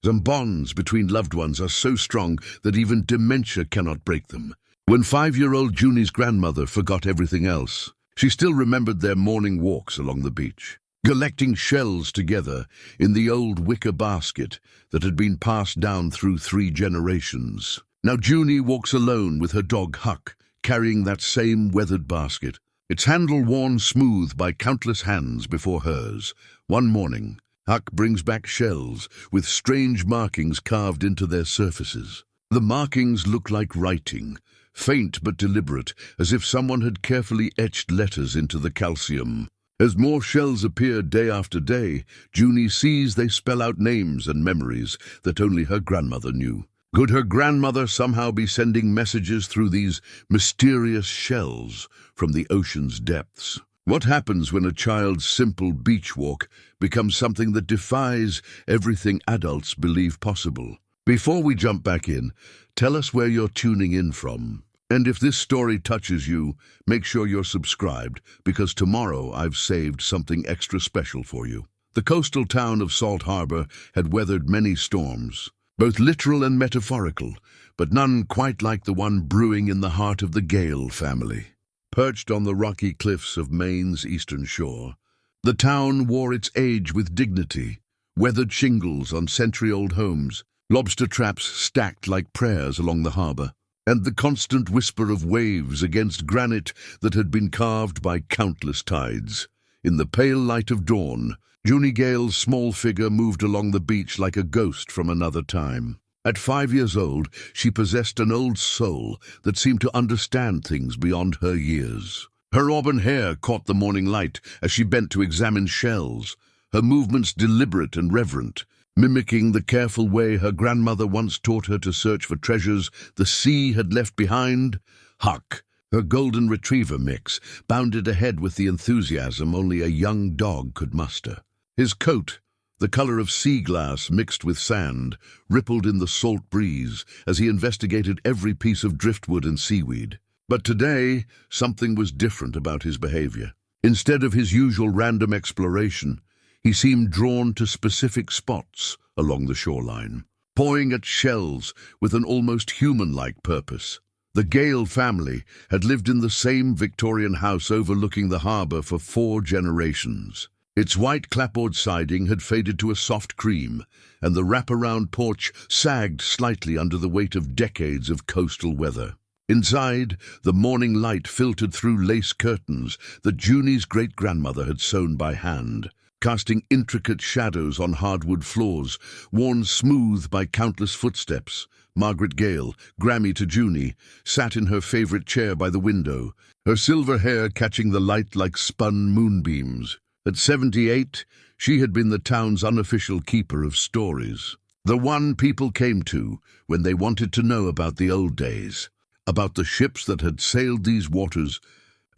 Some bonds between loved ones are so strong that even dementia cannot break them. When 5-year-old Junie's grandmother forgot everything else, she still remembered their morning walks along the beach, collecting shells together in the old wicker basket that had been passed down through 3 generations. Now Junie walks alone with her dog Huck, carrying that same weathered basket, its handle worn smooth by countless hands before hers. One morning, Huck brings back shells with strange markings carved into their surfaces. The markings look like writing, faint but deliberate, as if someone had carefully etched letters into the calcium. As more shells appear day after day, Junie sees they spell out names and memories that only her grandmother knew. Could her grandmother somehow be sending messages through these mysterious shells from the ocean's depths? What happens when a child's simple beach walk becomes something that defies everything adults believe possible? Before we jump back in, tell us where you're tuning in from. And if this story touches you, make sure you're subscribed, because tomorrow I've saved something extra special for you. The coastal town of Salt Harbor had weathered many storms, both literal and metaphorical, but none quite like the one brewing in the heart of the Gale family. Perched on the rocky cliffs of Maine's eastern shore, the town wore its age with dignity. Weathered shingles on century-old homes, lobster traps stacked like prayers along the harbor, and the constant whisper of waves against granite that had been carved by countless tides. In the pale light of dawn, Junie Gale's small figure moved along the beach like a ghost from another time. At 5 years old, she possessed an old soul that seemed to understand things beyond her years. Her auburn hair caught the morning light as she bent to examine shells, her movements deliberate and reverent, mimicking the careful way her grandmother once taught her to search for treasures the sea had left behind. Huck, her golden retriever mix, bounded ahead with the enthusiasm only a young dog could muster. His coat, the color of sea glass mixed with sand, rippled in the salt breeze as he investigated every piece of driftwood and seaweed. But today, something was different about his behavior. Instead of his usual random exploration, he seemed drawn to specific spots along the shoreline, pawing at shells with an almost human-like purpose. The Gale family had lived in the same Victorian house overlooking the harbor for 4 generations. Its white clapboard siding had faded to a soft cream, and the wraparound porch sagged slightly under the weight of decades of coastal weather. Inside, the morning light filtered through lace curtains that Junie's great-grandmother had sewn by hand, casting intricate shadows on hardwood floors, worn smooth by countless footsteps. Margaret Gale, Grammy to Junie, sat in her favorite chair by the window, her silver hair catching the light like spun moonbeams. At 78, she had been the town's unofficial keeper of stories, the one people came to when they wanted to know about the old days, about the ships that had sailed these waters,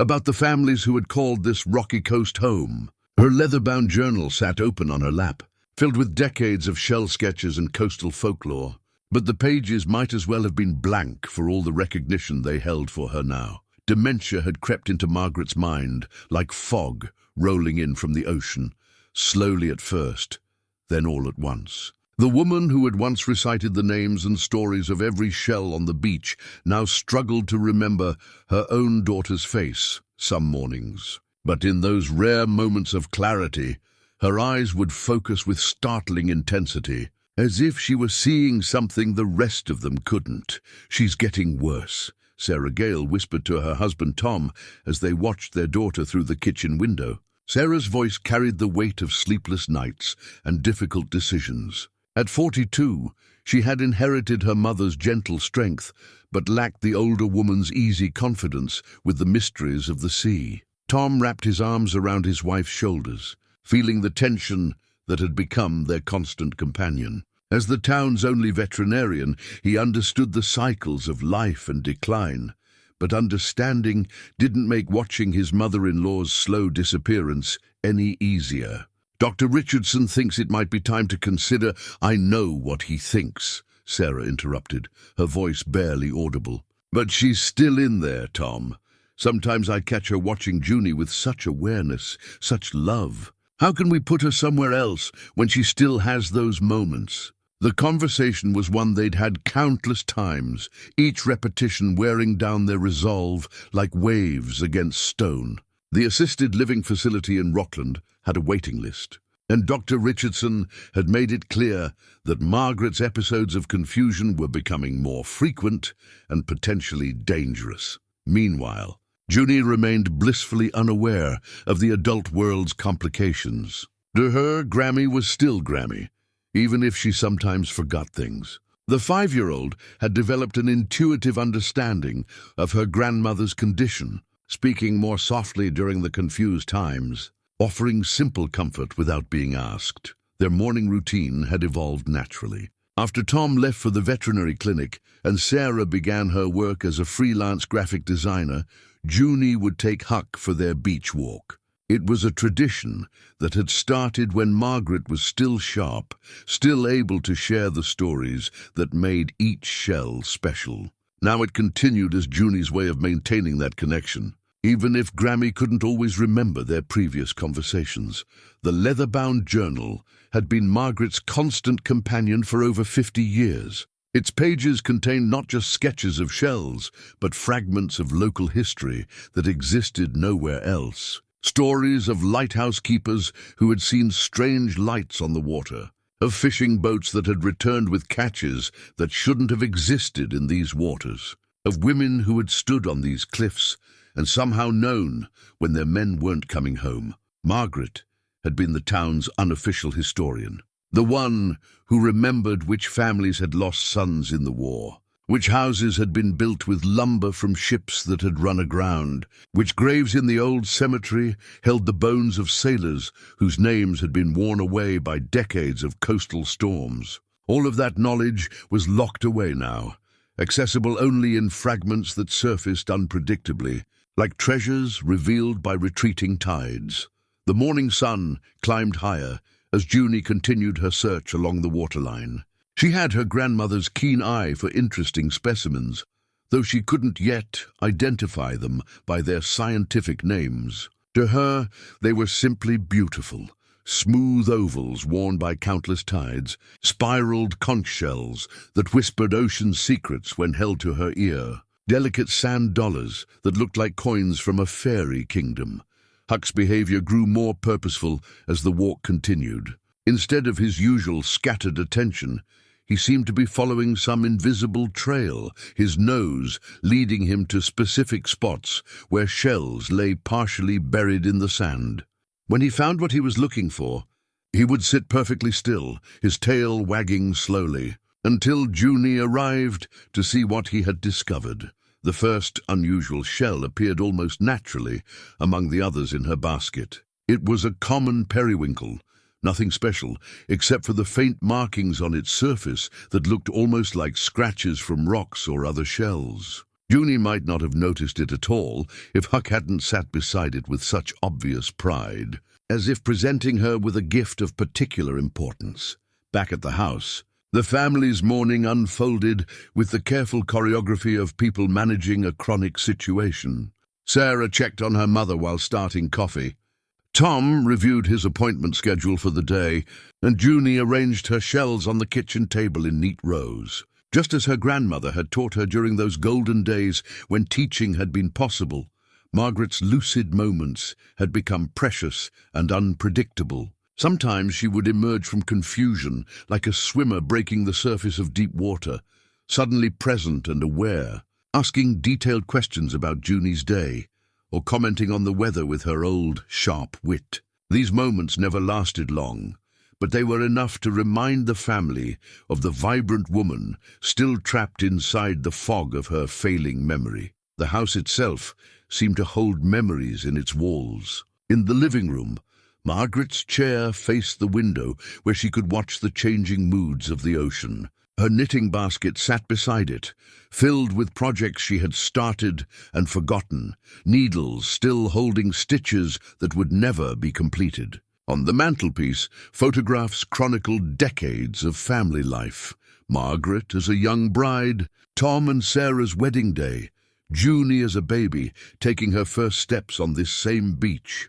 about the families who had called this rocky coast home. Her leather-bound journal sat open on her lap, filled with decades of shell sketches and coastal folklore, but the pages might as well have been blank for all the recognition they held for her now. Dementia had crept into Margaret's mind like fog rolling in from the ocean, slowly at first, then all at once. The woman who had once recited the names and stories of every shell on the beach now struggled to remember her own daughter's face some mornings. But in those rare moments of clarity, her eyes would focus with startling intensity, as if she were seeing something the rest of them couldn't. "She's getting worse," Sarah Gale whispered to her husband Tom as they watched their daughter through the kitchen window. Sarah's voice carried the weight of sleepless nights and difficult decisions. At 42, she had inherited her mother's gentle strength, but lacked the older woman's easy confidence with the mysteries of the sea. Tom wrapped his arms around his wife's shoulders, feeling the tension that had become their constant companion. As the town's only veterinarian, he understood the cycles of life and decline, but understanding didn't make watching his mother-in-law's slow disappearance any easier. "Dr. Richardson thinks it might be time to consider—" "I know what he thinks," Sarah interrupted, her voice barely audible. "But she's still in there, Tom. Sometimes I catch her watching Junie with such awareness, such love. How can we put her somewhere else when she still has those moments?" The conversation was one they'd had countless times, each repetition wearing down their resolve like waves against stone. The assisted living facility in Rockland had a waiting list, and Dr. Richardson had made it clear that Margaret's episodes of confusion were becoming more frequent and potentially dangerous. Meanwhile, Junie remained blissfully unaware of the adult world's complications. To her, Grammy was still Grammy, even if she sometimes forgot things. The 5-year-old had developed an intuitive understanding of her grandmother's condition, speaking more softly during the confused times, offering simple comfort without being asked. Their morning routine had evolved naturally. After Tom left for the veterinary clinic and Sarah began her work as a freelance graphic designer, Junie would take Huck for their beach walk. It was a tradition that had started when Margaret was still sharp, still able to share the stories that made each shell special. Now it continued as Junie's way of maintaining that connection. Even if Grammy couldn't always remember their previous conversations, the leather-bound journal had been Margaret's constant companion for over 50 years. Its pages contained not just sketches of shells, but fragments of local history that existed nowhere else. Stories of lighthouse keepers who had seen strange lights on the water, of fishing boats that had returned with catches that shouldn't have existed in these waters, of women who had stood on these cliffs and somehow known when their men weren't coming home. Margaret had been the town's unofficial historian, the one who remembered which families had lost sons in the war, which houses had been built with lumber from ships that had run aground, which graves in the old cemetery held the bones of sailors whose names had been worn away by decades of coastal storms. All of that knowledge was locked away now, accessible only in fragments that surfaced unpredictably, like treasures revealed by retreating tides. The morning sun climbed higher as Junie continued her search along the waterline. She had her grandmother's keen eye for interesting specimens, though she couldn't yet identify them by their scientific names. To her, they were simply beautiful. Smooth ovals worn by countless tides, spiraled conch shells that whispered ocean secrets when held to her ear, delicate sand dollars that looked like coins from a fairy kingdom. Huck's behavior grew more purposeful as the walk continued. Instead of his usual scattered attention, he seemed to be following some invisible trail, his nose leading him to specific spots where shells lay partially buried in the sand. When he found what he was looking for, he would sit perfectly still, his tail wagging slowly, until Junie arrived to see what he had discovered. The first unusual shell appeared almost naturally among the others in her basket. It was a common periwinkle, nothing special, except for the faint markings on its surface that looked almost like scratches from rocks or other shells. Junie might not have noticed it at all if Huck hadn't sat beside it with such obvious pride, as if presenting her with a gift of particular importance. Back at the house, the family's morning unfolded with the careful choreography of people managing a chronic situation. Sarah checked on her mother while starting coffee. Tom reviewed his appointment schedule for the day, and Junie arranged her shells on the kitchen table in neat rows, just as her grandmother had taught her during those golden days when teaching had been possible. Margaret's lucid moments had become precious and unpredictable. Sometimes she would emerge from confusion like a swimmer breaking the surface of deep water, suddenly present and aware, asking detailed questions about Junie's day, or commenting on the weather with her old, sharp wit. These moments never lasted long, but they were enough to remind the family of the vibrant woman still trapped inside the fog of her failing memory. The house itself seemed to hold memories in its walls. In the living room, Margaret's chair faced the window where she could watch the changing moods of the ocean. Her knitting basket sat beside it, filled with projects she had started and forgotten, needles still holding stitches that would never be completed. On the mantelpiece, photographs chronicled decades of family life. Margaret as a young bride, Tom and Sarah's wedding day, Junie as a baby taking her first steps on this same beach.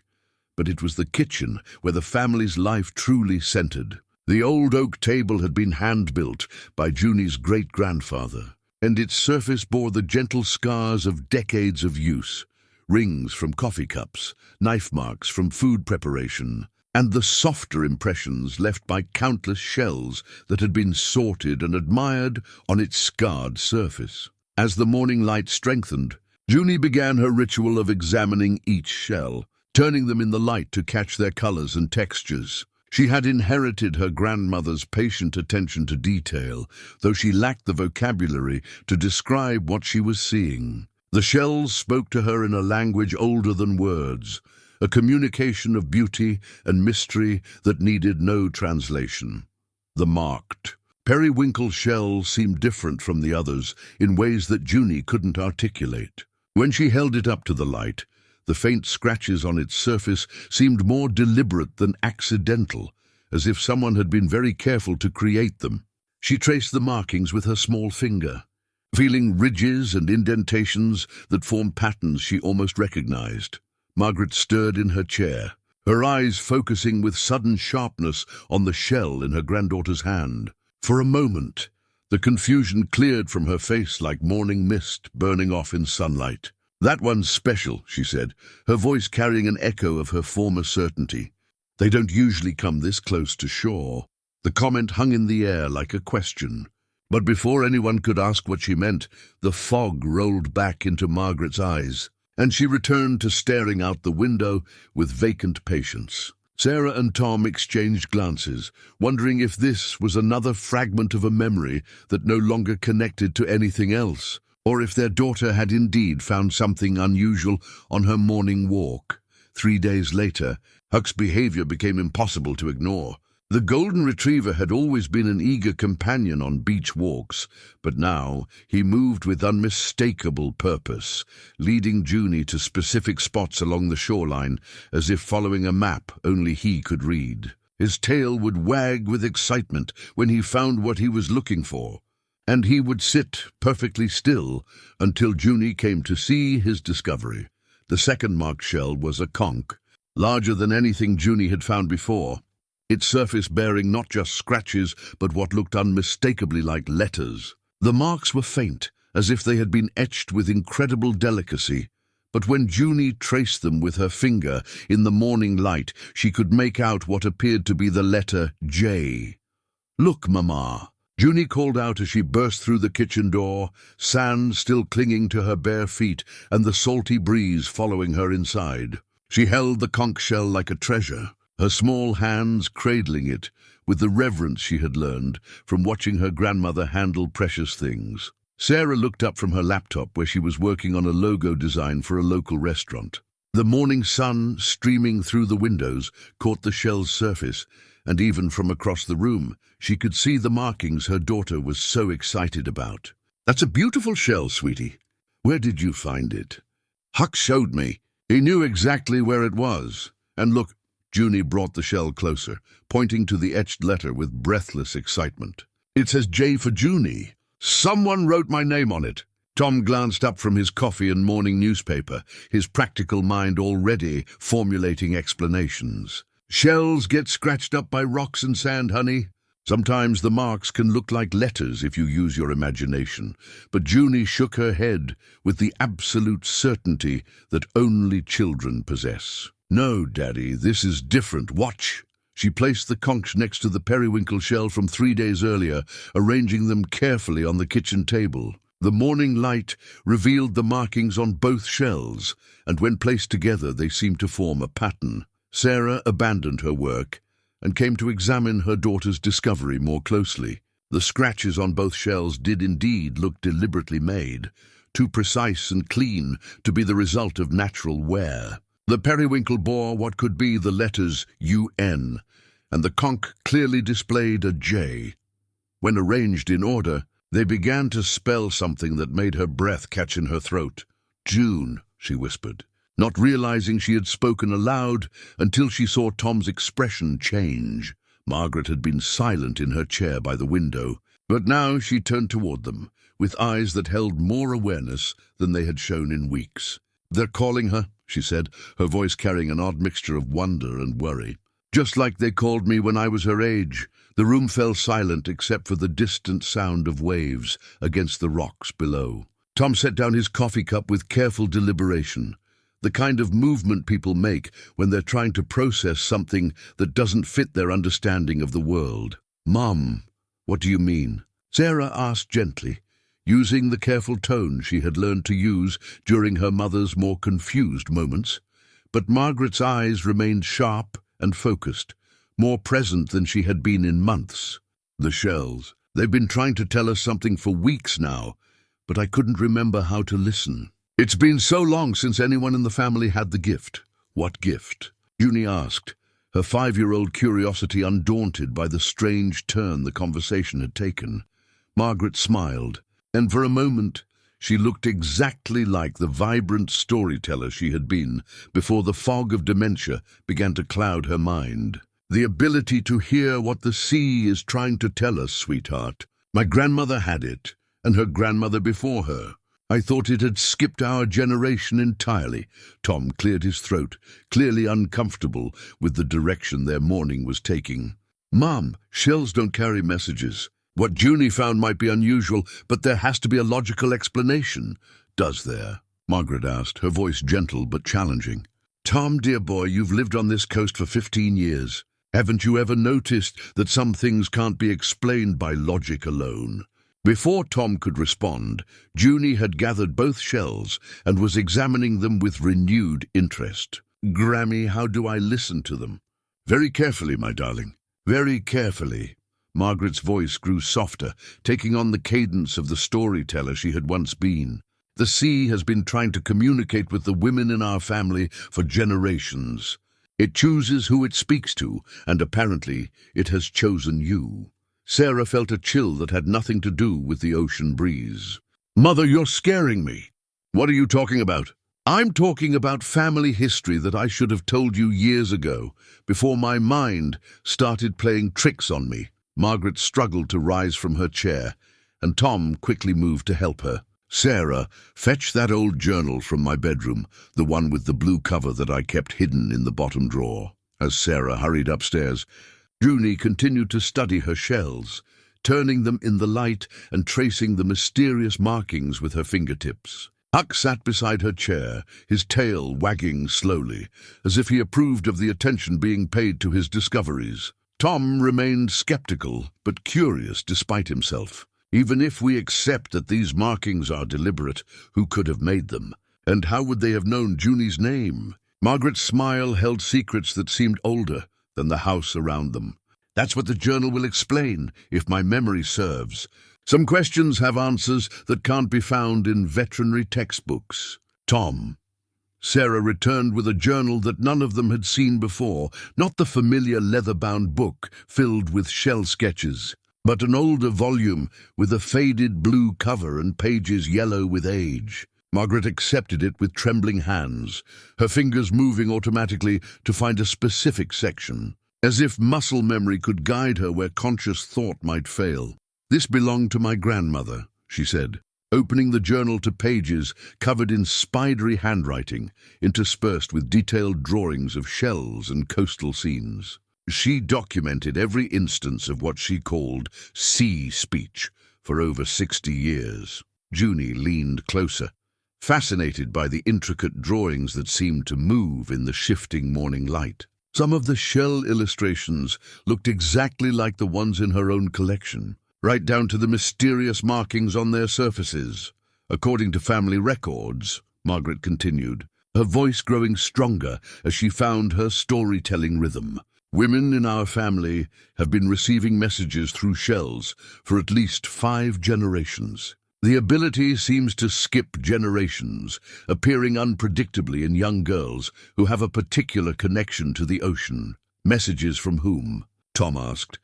But it was the kitchen where the family's life truly centered. The old oak table had been hand-built by Junie's great-grandfather, and its surface bore the gentle scars of decades of use, rings from coffee cups, knife marks from food preparation, and the softer impressions left by countless shells that had been sorted and admired on its scarred surface. As the morning light strengthened, Junie began her ritual of examining each shell, turning them in the light to catch their colors and textures. She had inherited her grandmother's patient attention to detail, though she lacked the vocabulary to describe what she was seeing. The shells spoke to her in a language older than words, a communication of beauty and mystery that needed no translation. The marked periwinkle shell seemed different from the others in ways that Junie couldn't articulate. When she held it up to the light, the faint scratches on its surface seemed more deliberate than accidental, as if someone had been very careful to create them. She traced the markings with her small finger, feeling ridges and indentations that formed patterns she almost recognized. Margaret stirred in her chair, her eyes focusing with sudden sharpness on the shell in her granddaughter's hand. For a moment, the confusion cleared from her face like morning mist burning off in sunlight. "That one's special," she said, her voice carrying an echo of her former certainty. "They don't usually come this close to shore." The comment hung in the air like a question. But before anyone could ask what she meant, the fog rolled back into Margaret's eyes, and she returned to staring out the window with vacant patience. Sarah and Tom exchanged glances, wondering if this was another fragment of a memory that no longer connected to anything else, or if their daughter had indeed found something unusual on her morning walk. 3 days later, Huck's behavior became impossible to ignore. The golden retriever had always been an eager companion on beach walks, but now he moved with unmistakable purpose, leading Junie to specific spots along the shoreline, as if following a map only he could read. His tail would wag with excitement when he found what he was looking for, and he would sit perfectly still until Junie came to see his discovery. The second marked shell was a conch, larger than anything Junie had found before, its surface bearing not just scratches but what looked unmistakably like letters. The marks were faint, as if they had been etched with incredible delicacy, but when Junie traced them with her finger in the morning light, she could make out what appeared to be the letter J. "Look, Mama," Junie called out as she burst through the kitchen door, sand still clinging to her bare feet and the salty breeze following her inside. She held the conch shell like a treasure, her small hands cradling it with the reverence she had learned from watching her grandmother handle precious things. Sarah looked up from her laptop where she was working on a logo design for a local restaurant. The morning sun, streaming through the windows, caught the shell's surface, and even from across the room, she could see the markings her daughter was so excited about. "That's a beautiful shell, sweetie. Where did you find it?" "Huck showed me. He knew exactly where it was. And look," Junie brought the shell closer, pointing to the etched letter with breathless excitement. "It says J for Junie. Someone wrote my name on it." Tom glanced up from his coffee and morning newspaper, his practical mind already formulating explanations. "Shells get scratched up by rocks and sand, honey. Sometimes the marks can look like letters if you use your imagination." But Junie shook her head with the absolute certainty that only children possess. "No, Daddy, this is different. Watch." She placed the conch next to the periwinkle shell from 3 days earlier, arranging them carefully on the kitchen table. The morning light revealed the markings on both shells, and when placed together they seemed to form a pattern. Sarah abandoned her work and came to examine her daughter's discovery more closely. The scratches on both shells did indeed look deliberately made, too precise and clean to be the result of natural wear. The periwinkle bore what could be the letters UN, and the conch clearly displayed a J. When arranged in order, they began to spell something that made her breath catch in her throat. "June," she whispered, not realizing she had spoken aloud until she saw Tom's expression change. Margaret had been silent in her chair by the window, but now she turned toward them, with eyes that held more awareness than they had shown in weeks. "They're calling her," she said, her voice carrying an odd mixture of wonder and worry. Just like they called me when I was her age. The room fell silent except for the distant sound of waves against the rocks below. Tom set down his coffee cup with careful deliberation, the kind of movement people make when they're trying to process something that doesn't fit their understanding of the world. "Mom, what do you mean?" Sarah asked gently, using the careful tone she had learned to use during her mother's more confused moments. But Margaret's eyes remained sharp and focused, more present than she had been in months. "The shells. They've been trying to tell us something for weeks now, but I couldn't remember how to listen. It's been so long since anyone in the family had the gift." "What gift?" Junie asked, her 5-year-old curiosity undaunted by the strange turn the conversation had taken. Margaret smiled, and for a moment she looked exactly like the vibrant storyteller she had been before the fog of dementia began to cloud her mind. "The ability to hear what the sea is trying to tell us, sweetheart. My grandmother had it, and her grandmother before her. I thought it had skipped our generation entirely." Tom cleared his throat, clearly uncomfortable with the direction their morning was taking. "Mom, shells don't carry messages. What Junie found might be unusual, but there has to be a logical explanation." "Does there?" Margaret asked, her voice gentle but challenging. "Tom, dear boy, you've lived on this coast for 15 years. Haven't you ever noticed that some things can't be explained by logic alone?" Before Tom could respond, Junie had gathered both shells and was examining them with renewed interest. "Grammy, how do I listen to them?" "Very carefully, my darling, very carefully." Margaret's voice grew softer, taking on the cadence of the storyteller she had once been. "The sea has been trying to communicate with the women in our family for generations. It chooses who it speaks to, and apparently it has chosen you." Sarah felt a chill that had nothing to do with the ocean breeze. "Mother, you're scaring me." "What are you talking about?" "I'm talking about family history that I should have told you years ago, before my mind started playing tricks on me." Margaret struggled to rise from her chair, and Tom quickly moved to help her. "Sarah, fetch that old journal from my bedroom, the one with the blue cover that I kept hidden in the bottom drawer." As Sarah hurried upstairs, Junie continued to study her shells, turning them in the light and tracing the mysterious markings with her fingertips. Huck sat beside her chair, his tail wagging slowly, as if he approved of the attention being paid to his discoveries. Tom remained skeptical, but curious despite himself. Even if we accept that these markings are deliberate, who could have made them? And how would they have known Junie's name? Margaret's smile held secrets that seemed older than the house around them. "That's what the journal will explain, if my memory serves. Some questions have answers that can't be found in veterinary textbooks." "Tom." Sarah returned with a journal that none of them had seen before, not the familiar leather-bound book filled with shell sketches, but an older volume with a faded blue cover and pages yellow with age. Margaret accepted it with trembling hands, her fingers moving automatically to find a specific section, as if muscle memory could guide her where conscious thought might fail. "This belonged to my grandmother," she said, opening the journal to pages covered in spidery handwriting, interspersed with detailed drawings of shells and coastal scenes. "She documented every instance of what she called sea speech for over 60 years. Junie leaned closer, fascinated by the intricate drawings that seemed to move in the shifting morning light. Some of the shell illustrations looked exactly like the ones in her own collection, right down to the mysterious markings on their surfaces. "According to family records," Margaret continued, her voice growing stronger as she found her storytelling rhythm, "women in our family have been receiving messages through shells for at least 5 generations. The ability seems to skip generations, appearing unpredictably in young girls who have a particular connection to the ocean." "Messages from whom?" Tom asked,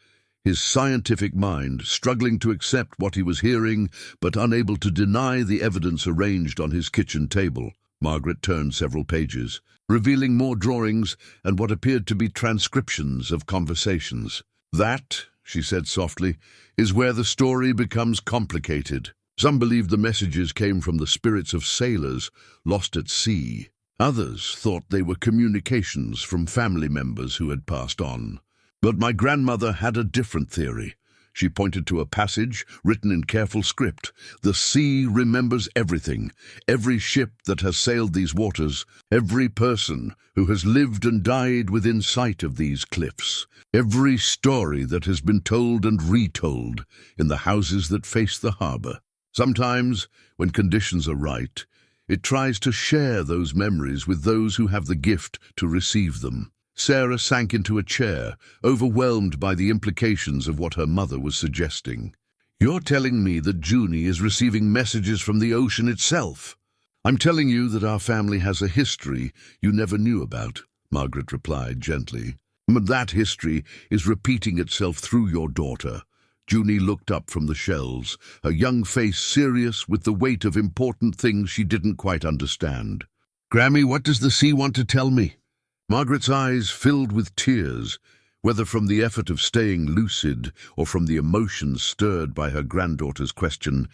his scientific mind struggling to accept what he was hearing, but unable to deny the evidence arranged on his kitchen table. Margaret turned several pages, revealing more drawings and what appeared to be transcriptions of conversations. "That," she said softly, "is where the story becomes complicated. Some believe the messages came from the spirits of sailors lost at sea. Others thought they were communications from family members who had passed on. But my grandmother had a different theory. She pointed to a passage written in careful script. The sea remembers everything, every ship that has sailed these waters, every person who has lived and died within sight of these cliffs, every story that has been told and retold in the houses that face the harbor. Sometimes, when conditions are right, it tries to share those memories with those who have the gift to receive them. Sarah sank into a chair, overwhelmed by the implications of what her mother was suggesting. "You're telling me that Junie is receiving messages from the ocean itself?" "I'm telling you that our family has a history you never knew about," Margaret replied gently. "But that history is repeating itself through your daughter." Junie looked up from the shells, her young face serious with the weight of important things she didn't quite understand. "Grammy, what does the sea want to tell me?" Margaret's eyes filled with tears, whether from the effort of staying lucid or from the emotions stirred by her granddaughter's question.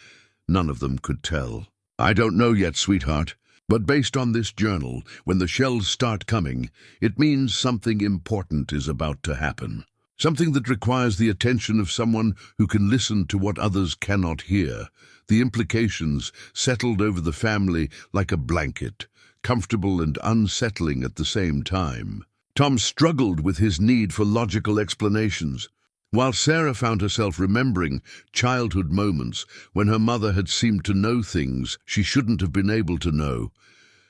None of them could tell. "I don't know yet, sweetheart, but based on this journal, when the shells start coming, it means something important is about to happen. Something that requires the attention of someone who can listen to what others cannot hear. The implications settled over the family like a blanket, comfortable and unsettling at the same time." Tom struggled with his need for logical explanations, while Sarah found herself remembering childhood moments when her mother had seemed to know things she shouldn't have been able to know.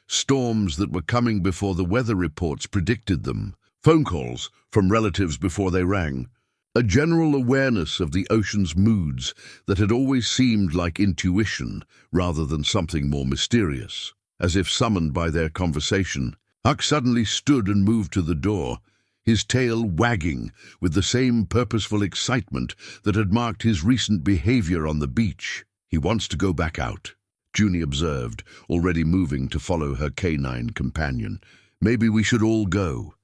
Storms that were coming before the weather reports predicted them, phone calls from relatives before they rang, a general awareness of the ocean's moods that had always seemed like intuition rather than something more mysterious. As if summoned by their conversation, Huck suddenly stood and moved to the door, his tail wagging with the same purposeful excitement that had marked his recent behavior on the beach. "He wants to go back out," Junie observed, already moving to follow her canine companion. "Maybe we should all go,"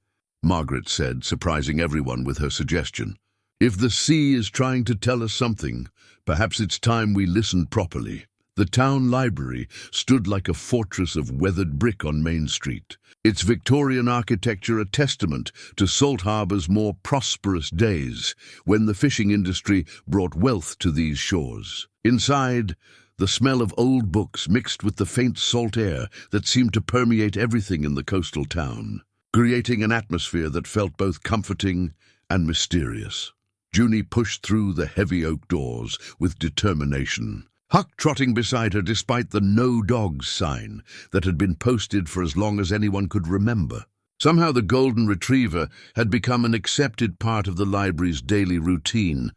Margaret said, surprising everyone with her suggestion. "If the sea is trying to tell us something, perhaps it's time we listened properly." The town library stood like a fortress of weathered brick on Main Street, its Victorian architecture a testament to Salt Harbor's more prosperous days, when the fishing industry brought wealth to these shores. Inside, the smell of old books mixed with the faint salt air that seemed to permeate everything in the coastal town, creating an atmosphere that felt both comforting and mysterious. Junie pushed through the heavy oak doors with determination, Huck trotting beside her despite the "No Dogs" sign that had been posted for as long as anyone could remember. Somehow the golden retriever had become an accepted part of the library's daily routine,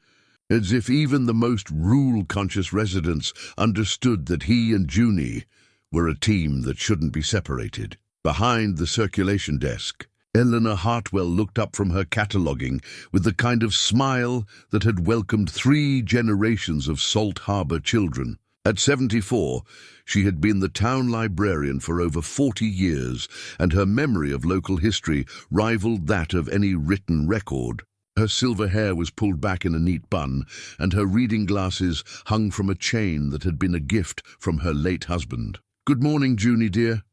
as if even the most rule-conscious residents understood that he and Junie were a team that shouldn't be separated. Behind the circulation desk, Eleanor Hartwell looked up from her cataloguing with the kind of smile that had welcomed 3 generations of Salt Harbor children. At 74, she had been the town librarian for over 40 years, and her memory of local history rivaled that of any written record. Her silver hair was pulled back in a neat bun, and her reading glasses hung from a chain that had been a gift from her late husband. "Good morning, Junie, dear,"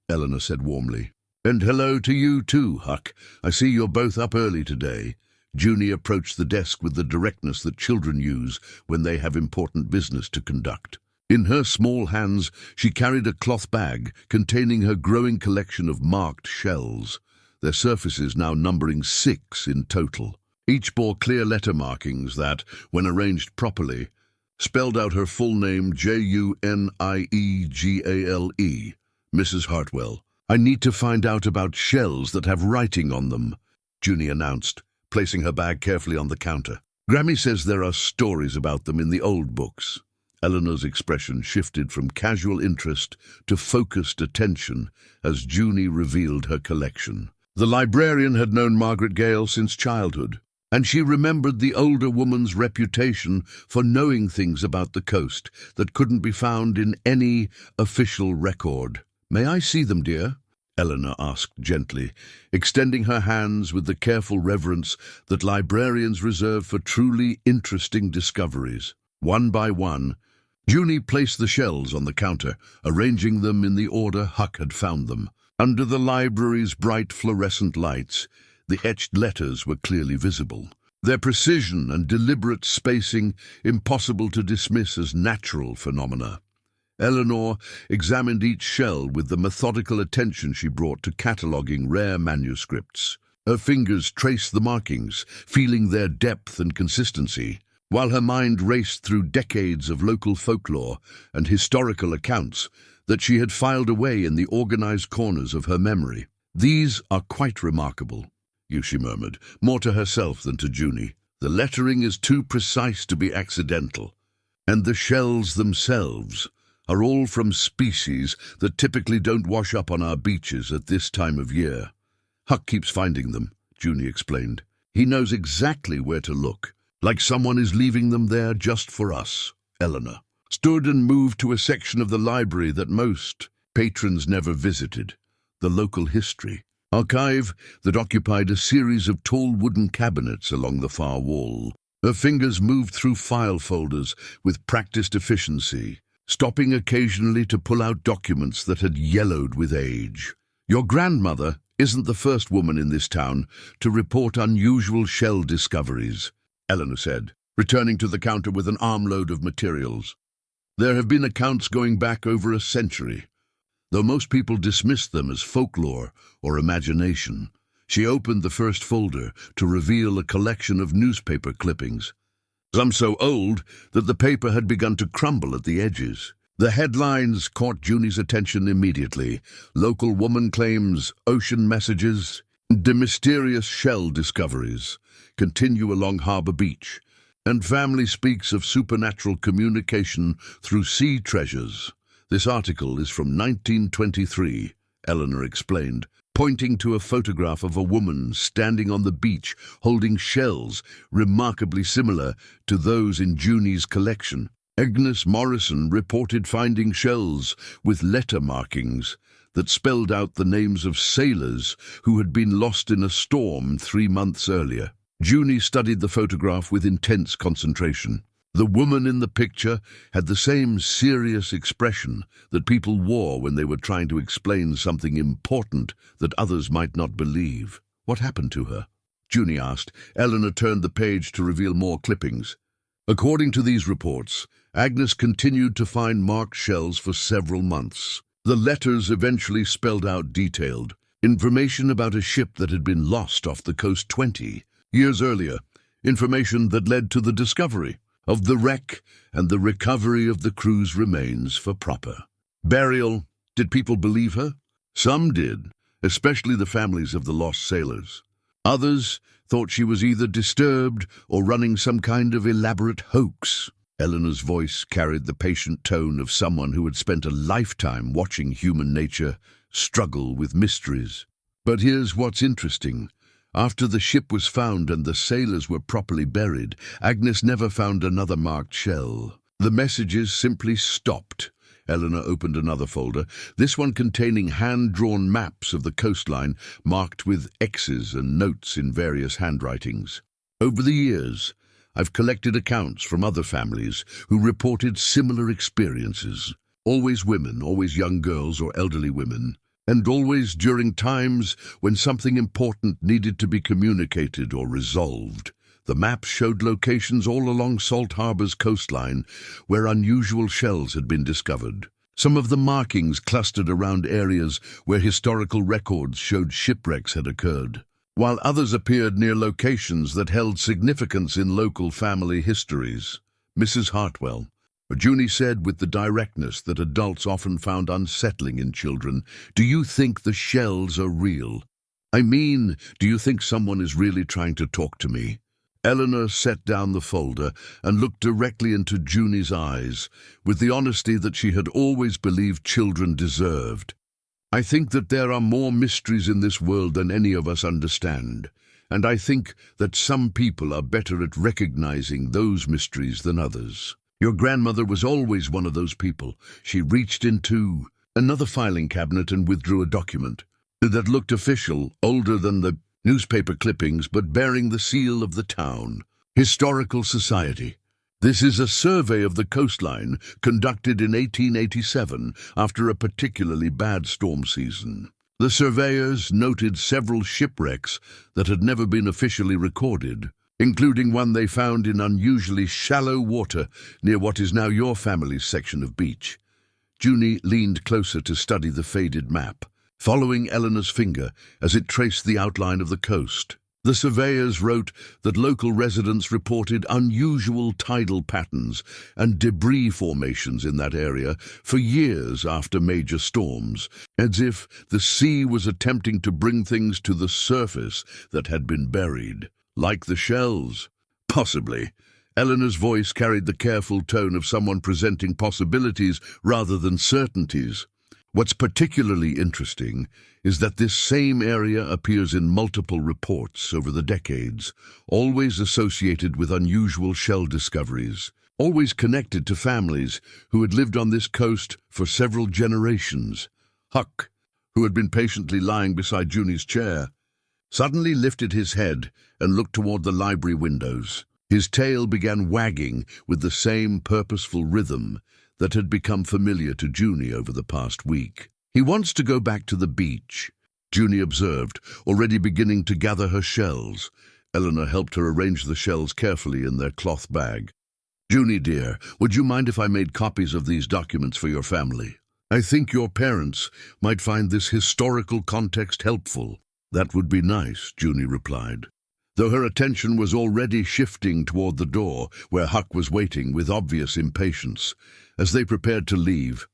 Eleanor said warmly. "And hello to you too, Huck. I see you're both up early today." Junie approached the desk with the directness that children use when they have important business to conduct. In her small hands, she carried a cloth bag containing her growing collection of marked shells, their surfaces now numbering 6 in total. Each bore clear letter markings that, when arranged properly, spelled out her full name Juniegle, Mrs. Hartwell. "I need to find out about shells that have writing on them," Junie announced, placing her bag carefully on the counter. "Grammy says there are stories about them in the old books." Eleanor's expression shifted from casual interest to focused attention as Junie revealed her collection. The librarian had known Margaret Gale since childhood, and she remembered the older woman's reputation for knowing things about the coast that couldn't be found in any official record. "May I see them, dear?" Eleanor asked gently, extending her hands with the careful reverence that librarians reserve for truly interesting discoveries. One by one, Junie placed the shells on the counter, arranging them in the order Huck had found them. Under the library's bright fluorescent lights, the etched letters were clearly visible. Their precision and deliberate spacing impossible to dismiss as natural phenomena. Eleanor examined each shell with the methodical attention she brought to cataloguing rare manuscripts. Her fingers traced the markings, feeling their depth and consistency, while her mind raced through decades of local folklore and historical accounts that she had filed away in the organized corners of her memory. "These are quite remarkable," she murmured, more to herself than to Junie. "The lettering is too precise to be accidental, and the shells themselves are all from species that typically don't wash up on our beaches at this time of year. Huck keeps finding them," Junie explained. "He knows exactly where to look, like someone is leaving them there just for us." Eleanor stood and moved to a section of the library that most patrons never visited, the local history archive that occupied a series of tall wooden cabinets along the far wall. Her fingers moved through file folders with practiced efficiency, stopping occasionally to pull out documents that had yellowed with age. "Your grandmother isn't the first woman in this town to report unusual shell discoveries," Eleanor said, returning to the counter with an armload of materials. "There have been accounts going back over a century, though most people dismiss them as folklore or imagination." She opened the first folder to reveal a collection of newspaper clippings, some so old that the paper had begun to crumble at the edges. The headlines caught Junie's attention immediately. "Local woman claims ocean messages," "The mysterious shell discoveries continue along Harbor Beach," and "Family speaks of supernatural communication through sea treasures." "This article is from 1923, Eleanor explained, pointing to a photograph of a woman standing on the beach holding shells remarkably similar to those in Junie's collection. Agnes Morrison reported finding shells with letter markings that spelled out the names of sailors who had been lost in a storm 3 months earlier. Junie studied the photograph with intense concentration. The woman in the picture had the same serious expression that people wore when they were trying to explain something important that others might not believe. "What happened to her?" Junie asked. Eleanor turned the page to reveal more clippings. According to these reports, Agnes continued to find marked shells for several months. The letters eventually spelled out detailed information about a ship that had been lost off the coast 20 years earlier, information that led to the discovery of the wreck and the recovery of the crew's remains for proper burial. Did people believe her? Some did, especially the families of the lost sailors. Others thought she was either disturbed or running some kind of elaborate hoax. Eleanor's voice carried the patient tone of someone who had spent a lifetime watching human nature struggle with mysteries. "But here's what's interesting. After the ship was found and the sailors were properly buried, Agnes never found another marked shell. The messages simply stopped." Eleanor opened another folder, this one containing hand-drawn maps of the coastline marked with X's and notes in various handwritings. "Over the years, I've collected accounts from other families who reported similar experiences. Always women, always young girls or elderly women, and always during times when something important needed to be communicated or resolved." The maps showed locations all along Salt Harbor's coastline where unusual shells had been discovered. Some of the markings clustered around areas where historical records showed shipwrecks had occurred, while others appeared near locations that held significance in local family histories. "Mrs. Hartwell," Junie said with the directness that adults often found unsettling in children, "do you think the shells are real? I mean, do you think someone is really trying to talk to me?" Eleanor set down the folder and looked directly into Junie's eyes with the honesty that she had always believed children deserved. "I think that there are more mysteries in this world than any of us understand, and I think that some people are better at recognizing those mysteries than others. Your grandmother was always one of those people." She reached into another filing cabinet and withdrew a document that looked official, older than the newspaper clippings, but bearing the seal of the town. "Historical Society. This is a survey of the coastline conducted in 1887 after a particularly bad storm season. The surveyors noted several shipwrecks that had never been officially recorded, including one they found in unusually shallow water near what is now your family's section of beach. Junie leaned closer to study the faded map, following Eleanor's finger as it traced the outline of the coast. The surveyors wrote that local residents reported unusual tidal patterns and debris formations in that area for years after major storms, as if the sea was attempting to bring things to the surface that had been buried. Like the shells? Possibly. Eleanor's voice carried the careful tone of someone presenting possibilities rather than certainties. What's particularly interesting is that this same area appears in multiple reports over the decades, always associated with unusual shell discoveries, always connected to families who had lived on this coast for several generations. Huck, who had been patiently lying beside Junie's chair, suddenly lifted his head and looked toward the library windows. His tail began wagging with the same purposeful rhythm that had become familiar to Junie over the past week. "He wants to go back to the beach," Junie observed, already beginning to gather her shells. Eleanor helped her arrange the shells carefully in their cloth bag. "Junie, dear, would you mind if I made copies of these documents for your family? I think your parents might find this historical context helpful." "That would be nice," Junie replied, though her attention was already shifting toward the door, where Huck was waiting with obvious impatience. As they prepared to leave,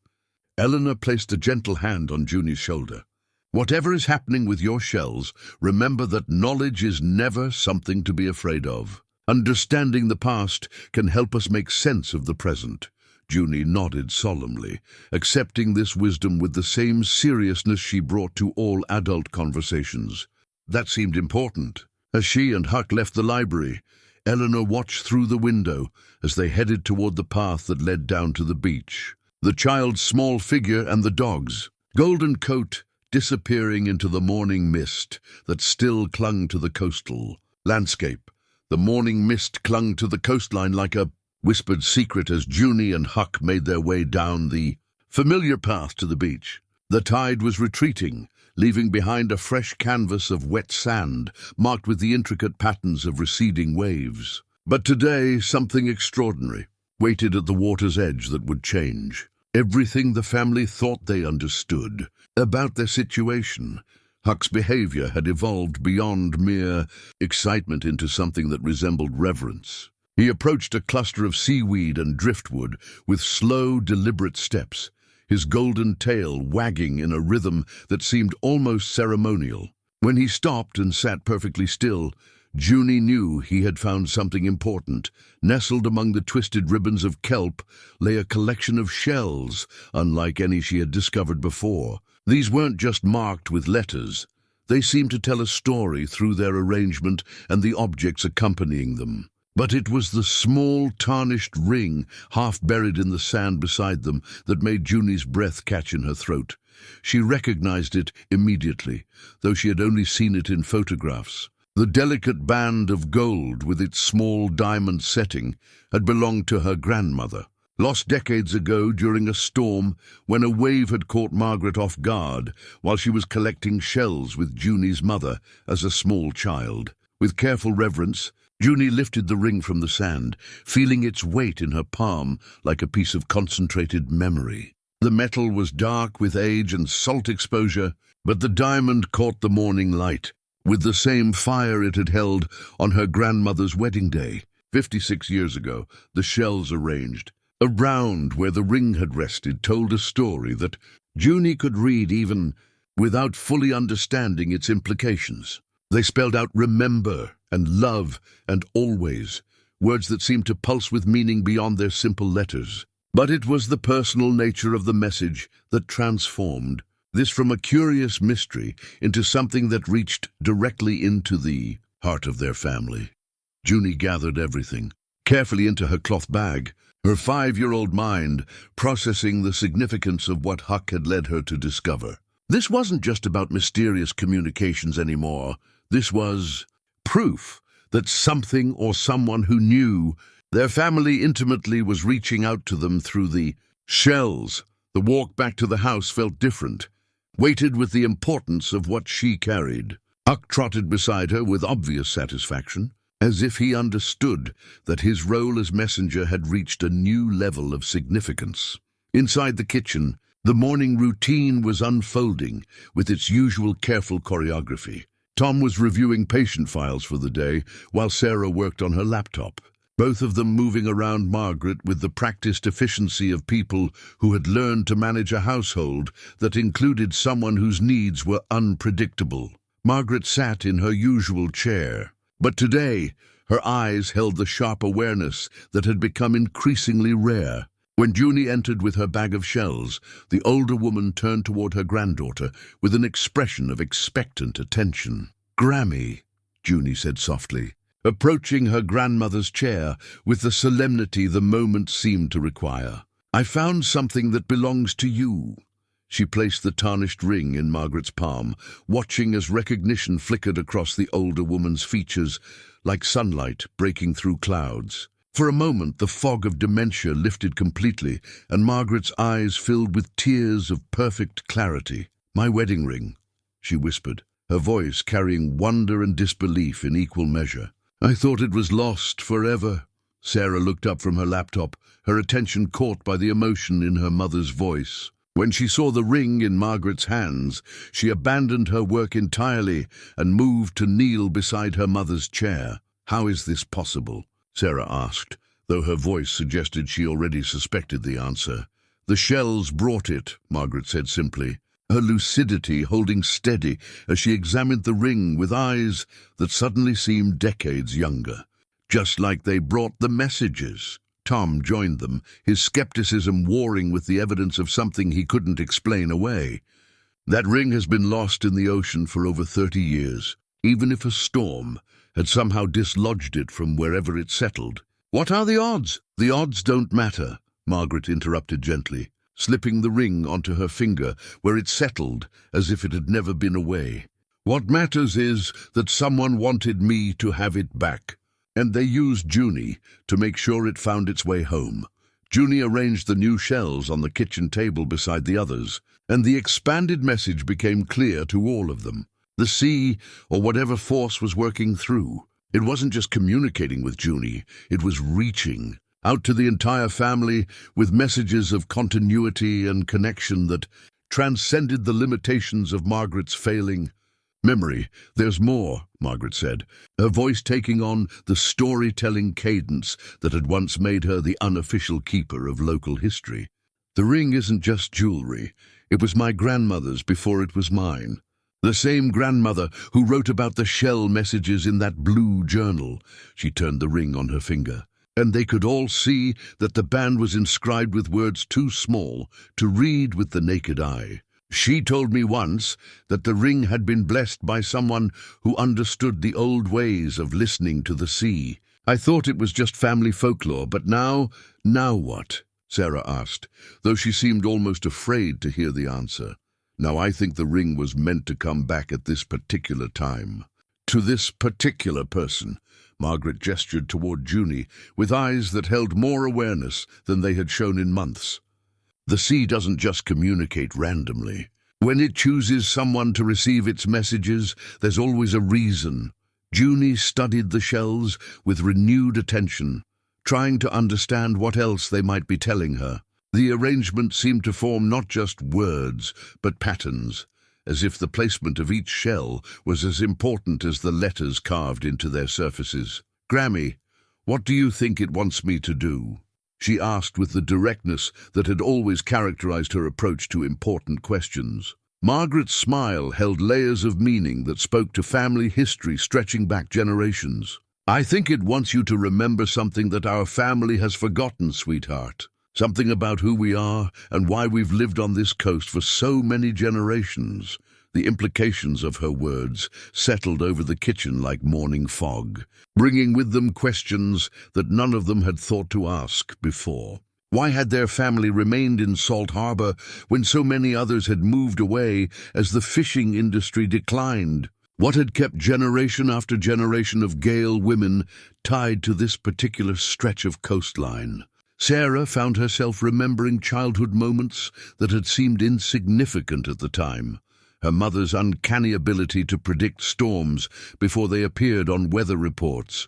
Eleanor placed a gentle hand on Junie's shoulder. "Whatever is happening with your shells, remember that knowledge is never something to be afraid of. Understanding the past can help us make sense of the present." Junie nodded solemnly, accepting this wisdom with the same seriousness she brought to all adult conversations. That seemed important. As she and Huck left the library, Eleanor watched through the window as they headed toward the path that led down to the beach. The child's small figure and the dog's golden coat disappearing into the morning mist that still clung to the coastal landscape. The morning mist clung to the coastline like a whispered secret as Junie and Huck made their way down the familiar path to the beach. The tide was retreating, leaving behind a fresh canvas of wet sand, marked with the intricate patterns of receding waves. But today, something extraordinary waited at the water's edge that would change everything the family thought they understood about their situation. Huck's behavior had evolved beyond mere excitement into something that resembled reverence. He approached a cluster of seaweed and driftwood with slow, deliberate steps, his golden tail wagging in a rhythm that seemed almost ceremonial. When he stopped and sat perfectly still, Junie knew he had found something important. Nestled among the twisted ribbons of kelp lay a collection of shells, unlike any she had discovered before. These weren't just marked with letters. They seemed to tell a story through their arrangement and the objects accompanying them. But it was the small, tarnished ring, half buried in the sand beside them, that made Junie's breath catch in her throat. She recognized it immediately, though she had only seen it in photographs. The delicate band of gold with its small diamond setting had belonged to her grandmother, lost decades ago during a storm when a wave had caught Margaret off guard while she was collecting shells with Junie's mother as a small child. With careful reverence, Junie lifted the ring from the sand, feeling its weight in her palm like a piece of concentrated memory. The metal was dark with age and salt exposure, but the diamond caught the morning light with the same fire it had held on her grandmother's wedding day. 56 years ago, the shells arranged around where the ring had rested told a story that Junie could read even without fully understanding its implications. They spelled out remember and love and always, words that seemed to pulse with meaning beyond their simple letters. But it was the personal nature of the message that transformed this from a curious mystery into something that reached directly into the heart of their family. Junie gathered everything carefully into her cloth bag, her 5-year-old mind processing the significance of what Huck had led her to discover. This wasn't just about mysterious communications anymore. This was proof that something or someone who knew their family intimately was reaching out to them through the shells. The walk back to the house felt different. weighted with the importance of what she carried. Huck trotted beside her with obvious satisfaction, as if he understood that his role as messenger had reached a new level of significance. Inside the kitchen, the morning routine was unfolding with its usual careful choreography. Tom was reviewing patient files for the day, while Sarah worked on her laptop, both of them moving around Margaret with the practiced efficiency of people who had learned to manage a household that included someone whose needs were unpredictable. Margaret sat in her usual chair, but today her eyes held the sharp awareness that had become increasingly rare. When Junie entered with her bag of shells, the older woman turned toward her granddaughter with an expression of expectant attention. "Grammy," Junie said softly, approaching her grandmother's chair with the solemnity the moment seemed to require. "I found something that belongs to you." She placed the tarnished ring in Margaret's palm, watching as recognition flickered across the older woman's features like sunlight breaking through clouds. For a moment, the fog of dementia lifted completely, and Margaret's eyes filled with tears of perfect clarity. "My wedding ring," she whispered, her voice carrying wonder and disbelief in equal measure. "I thought it was lost forever." Sarah looked up from her laptop, her attention caught by the emotion in her mother's voice. When she saw the ring in Margaret's hands, she abandoned her work entirely and moved to kneel beside her mother's chair. "How is this possible?" Sarah asked, though her voice suggested she already suspected the answer. "The shells brought it," Margaret said simply, her lucidity holding steady as she examined the ring with eyes that suddenly seemed decades younger. "Just like they brought the messages." Tom joined them, his skepticism warring with the evidence of something he couldn't explain away. "That ring has been lost in the ocean for over 30 years, even if a storm had somehow dislodged it from wherever it settled." "What are the odds?" "The odds don't matter," Margaret interrupted gently, slipping the ring onto her finger where it settled as if it had never been away. "What matters is that someone wanted me to have it back, and they used Junie to make sure it found its way home." Junie arranged the new shells on the kitchen table beside the others, and the expanded message became clear to all of them. The sea, or whatever force was working through, it wasn't just communicating with Junie, it was reaching out to the entire family with messages of continuity and connection that transcended the limitations of Margaret's failing memory. "There's more," Margaret said, her voice taking on the storytelling cadence that had once made her the unofficial keeper of local history. "The ring isn't just jewelry. It was my grandmother's before it was mine. The same grandmother who wrote about the shell messages in that blue journal." She turned the ring on her finger, and they could all see that the band was inscribed with words too small to read with the naked eye. "She told me once that the ring had been blessed by someone who understood the old ways of listening to the sea. I thought it was just family folklore, but now what?" Sarah asked, though she seemed almost afraid to hear the answer. "Now I think the ring was meant to come back at this particular time. To this particular person." Margaret gestured toward Junie with eyes that held more awareness than they had shown in months. "The sea doesn't just communicate randomly. When it chooses someone to receive its messages, there's always a reason." Junie studied the shells with renewed attention, trying to understand what else they might be telling her. The arrangement seemed to form not just words, but patterns, as if the placement of each shell was as important as the letters carved into their surfaces. "Grammy, what do you think it wants me to do?" she asked with the directness that had always characterized her approach to important questions. Margaret's smile held layers of meaning that spoke to family history stretching back generations. "I think it wants you to remember something that our family has forgotten, sweetheart. Something about who we are and why we've lived on this coast for so many generations." The implications of her words settled over the kitchen like morning fog, bringing with them questions that none of them had thought to ask before. Why had their family remained in Salt Harbor when so many others had moved away as the fishing industry declined? What had kept generation after generation of Gale women tied to this particular stretch of coastline? Sarah found herself remembering childhood moments that had seemed insignificant at the time. Her mother's uncanny ability to predict storms before they appeared on weather reports.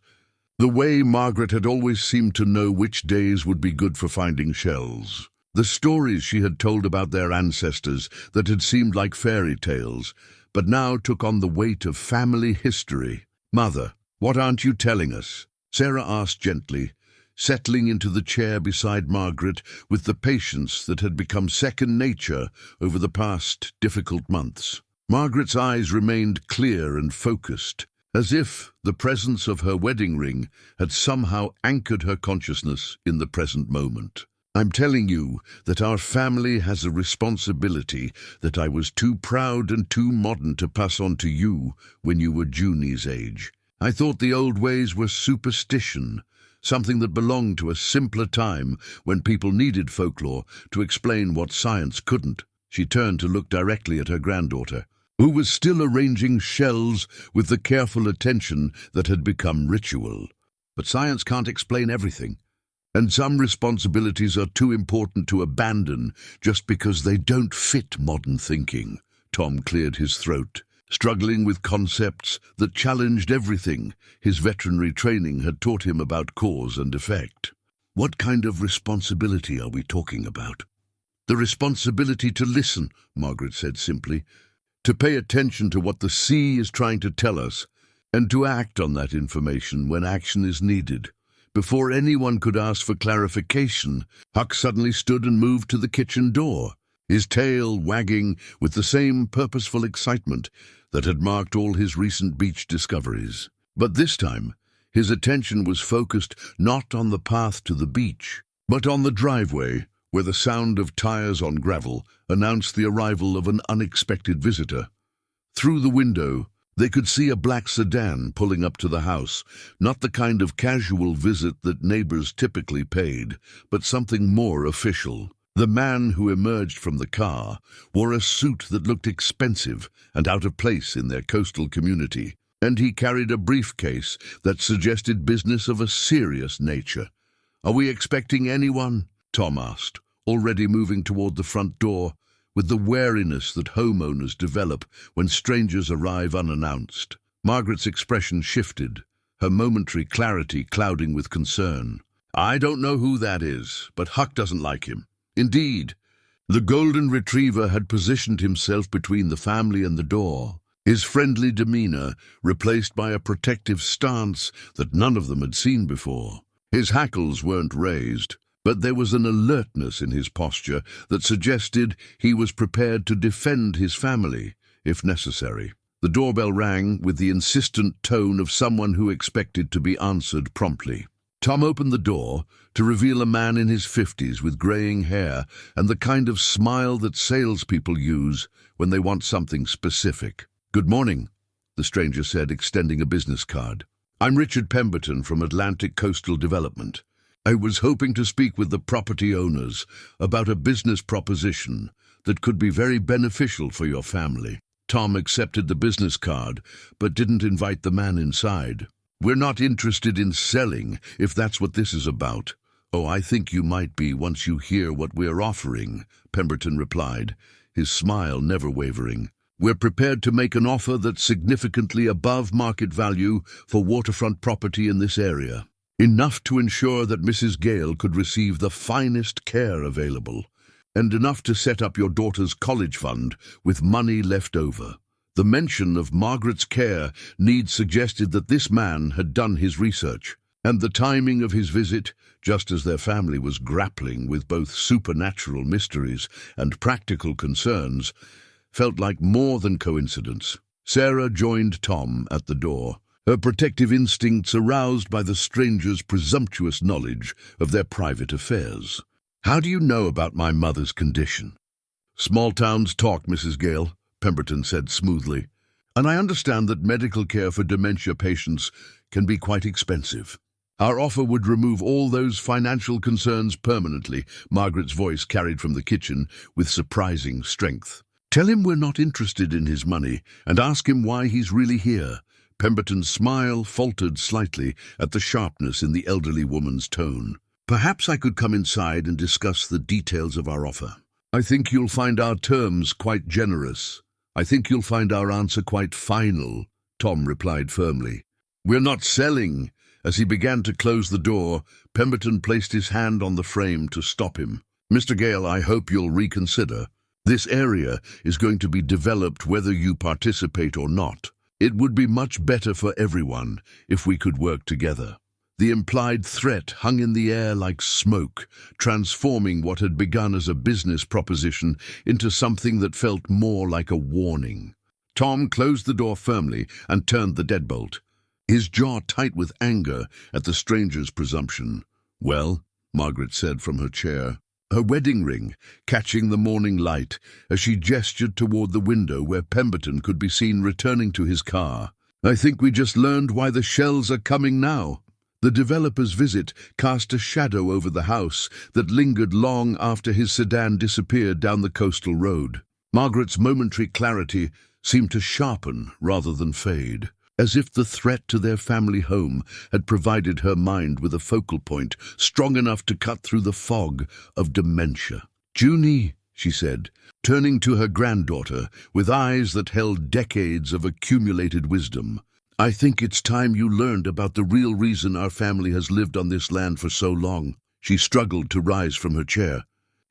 The way Margaret had always seemed to know which days would be good for finding shells. The stories she had told about their ancestors that had seemed like fairy tales, but now took on the weight of family history. "Mother, what aren't you telling us?" Sarah asked gently, settling into the chair beside Margaret with the patience that had become second nature over the past difficult months. Margaret's eyes remained clear and focused, as if the presence of her wedding ring had somehow anchored her consciousness in the present moment. "I'm telling you that our family has a responsibility that I was too proud and too modern to pass on to you when you were Junie's age. I thought the old ways were superstition, something that belonged to a simpler time when people needed folklore to explain what science couldn't." She turned to look directly at her granddaughter, who was still arranging shells with the careful attention that had become ritual. "But science can't explain everything. And some responsibilities are too important to abandon just because they don't fit modern thinking." Tom cleared his throat, struggling with concepts that challenged everything his veterinary training had taught him about cause and effect. "What kind of responsibility are we talking about?" "The responsibility to listen," Margaret said simply, "to pay attention to what the sea is trying to tell us, and to act on that information when action is needed." Before anyone could ask for clarification, Huck suddenly stood and moved to the kitchen door, his tail wagging with the same purposeful excitement that had marked all his recent beach discoveries. But this time, his attention was focused not on the path to the beach, but on the driveway, where the sound of tires on gravel announced the arrival of an unexpected visitor. Through the window, they could see a black sedan pulling up to the house, not the kind of casual visit that neighbors typically paid, but something more official. The man who emerged from the car wore a suit that looked expensive and out of place in their coastal community, and he carried a briefcase that suggested business of a serious nature. "Are we expecting anyone?" Tom asked, already moving toward the front door, with the wariness that homeowners develop when strangers arrive unannounced. Margaret's expression shifted, her momentary clarity clouding with concern. "I don't know who that is, but Huck doesn't like him." Indeed, the golden retriever had positioned himself between the family and the door, his friendly demeanor replaced by a protective stance that none of them had seen before. His hackles weren't raised, but there was an alertness in his posture that suggested he was prepared to defend his family, if necessary. The doorbell rang with the insistent tone of someone who expected to be answered promptly. Tom opened the door to reveal a man in his 50s with graying hair and the kind of smile that salespeople use when they want something specific. "Good morning," the stranger said, extending a business card. "I'm Richard Pemberton from Atlantic Coastal Development. I was hoping to speak with the property owners about a business proposition that could be very beneficial for your family." Tom accepted the business card, but didn't invite the man inside. "We're not interested in selling, if that's what this is about." "Oh, I think you might be once you hear what we're offering," Pemberton replied, his smile never wavering. "We're prepared to make an offer that's significantly above market value for waterfront property in this area. Enough to ensure that Mrs. Gale could receive the finest care available, and enough to set up your daughter's college fund with money left over." The mention of Margaret's care need suggested that this man had done his research, and the timing of his visit, just as their family was grappling with both supernatural mysteries and practical concerns, felt like more than coincidence. Sarah joined Tom at the door, her protective instincts aroused by the stranger's presumptuous knowledge of their private affairs. "How do you know about my mother's condition?" "Small towns talk, Mrs. Gale," Pemberton said smoothly. "And I understand that medical care for dementia patients can be quite expensive. Our offer would remove all those financial concerns permanently." Margaret's voice carried from the kitchen with surprising strength. "Tell him we're not interested in his money and ask him why he's really here." Pemberton's smile faltered slightly at the sharpness in the elderly woman's tone. Perhaps I could come inside and discuss the details of our offer. I think you'll find our terms quite generous. I think you'll find our answer quite final, Tom replied firmly. We're not selling. As he began to close the door, Pemberton placed his hand on the frame to stop him. Mr. Gale, I hope you'll reconsider. This area is going to be developed whether you participate or not. It would be much better for everyone if we could work together. The implied threat hung in the air like smoke, transforming what had begun as a business proposition into something that felt more like a warning. Tom closed the door firmly and turned the deadbolt, his jaw tight with anger at the stranger's presumption. Well, Margaret said from her chair, her wedding ring catching the morning light as she gestured toward the window where Pemberton could be seen returning to his car. I think we just learned why the shells are coming now. The developer's visit cast a shadow over the house that lingered long after his sedan disappeared down the coastal road. Margaret's momentary clarity seemed to sharpen rather than fade, as if the threat to their family home had provided her mind with a focal point strong enough to cut through the fog of dementia. Junie, she said, turning to her granddaughter with eyes that held decades of accumulated wisdom, I think it's time you learned about the real reason our family has lived on this land for so long. She struggled to rise from her chair,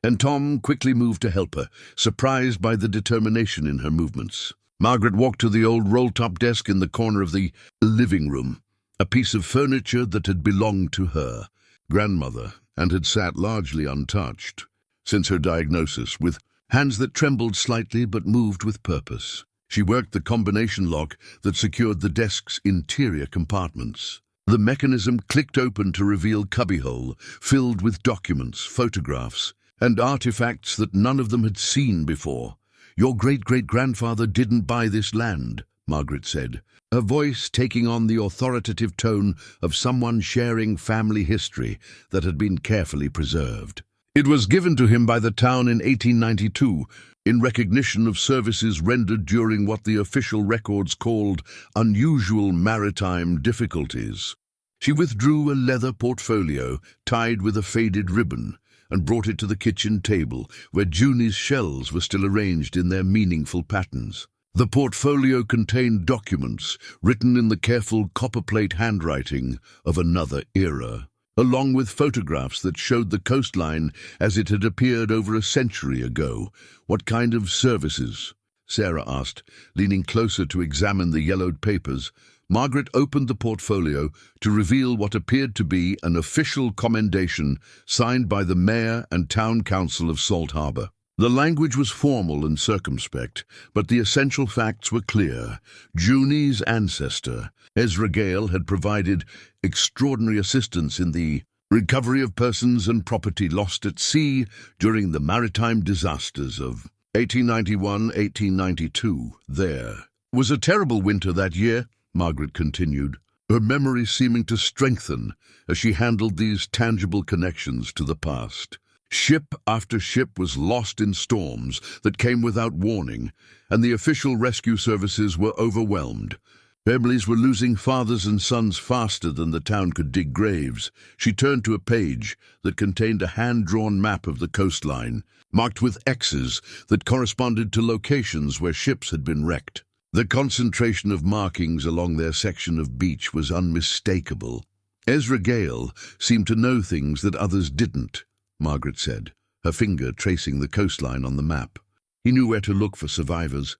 and Tom quickly moved to help her, surprised by the determination in her movements. Margaret walked to the old roll-top desk in the corner of the living room, a piece of furniture that had belonged to her grandmother and had sat largely untouched since her diagnosis, with hands that trembled slightly but moved with purpose. She worked the combination lock that secured the desk's interior compartments. The mechanism clicked open to reveal cubbyhole filled with documents, photographs, and artifacts that none of them had seen before. Your great-great-grandfather didn't buy this land, Margaret said, her voice taking on the authoritative tone of someone sharing family history that had been carefully preserved. It was given to him by the town in 1892, in recognition of services rendered during what the official records called unusual maritime difficulties. She withdrew a leather portfolio tied with a faded ribbon and brought it to the kitchen table, where Junie's shells were still arranged in their meaningful patterns. The portfolio contained documents written in the careful copperplate handwriting of another era, along with photographs that showed the coastline as it had appeared over a century ago. What kind of services? Sarah asked, leaning closer to examine the yellowed papers. Margaret opened the portfolio to reveal what appeared to be an official commendation signed by the mayor and town council of Salt Harbor. The language was formal and circumspect, but the essential facts were clear. Junie's ancestor, Ezra Gale, had provided extraordinary assistance in the recovery of persons and property lost at sea during the maritime disasters of 1891-1892. There was a terrible winter that year, Margaret continued, her memory seeming to strengthen as she handled these tangible connections to the past. Ship after ship was lost in storms that came without warning, and the official rescue services were overwhelmed. Families were losing fathers and sons faster than the town could dig graves. She turned to a page that contained a hand-drawn map of the coastline, marked with X's that corresponded to locations where ships had been wrecked. The concentration of markings along their section of beach was unmistakable. Ezra Gale seemed to know things that others didn't, Margaret said, her finger tracing the coastline on the map. He knew where to look for survivors,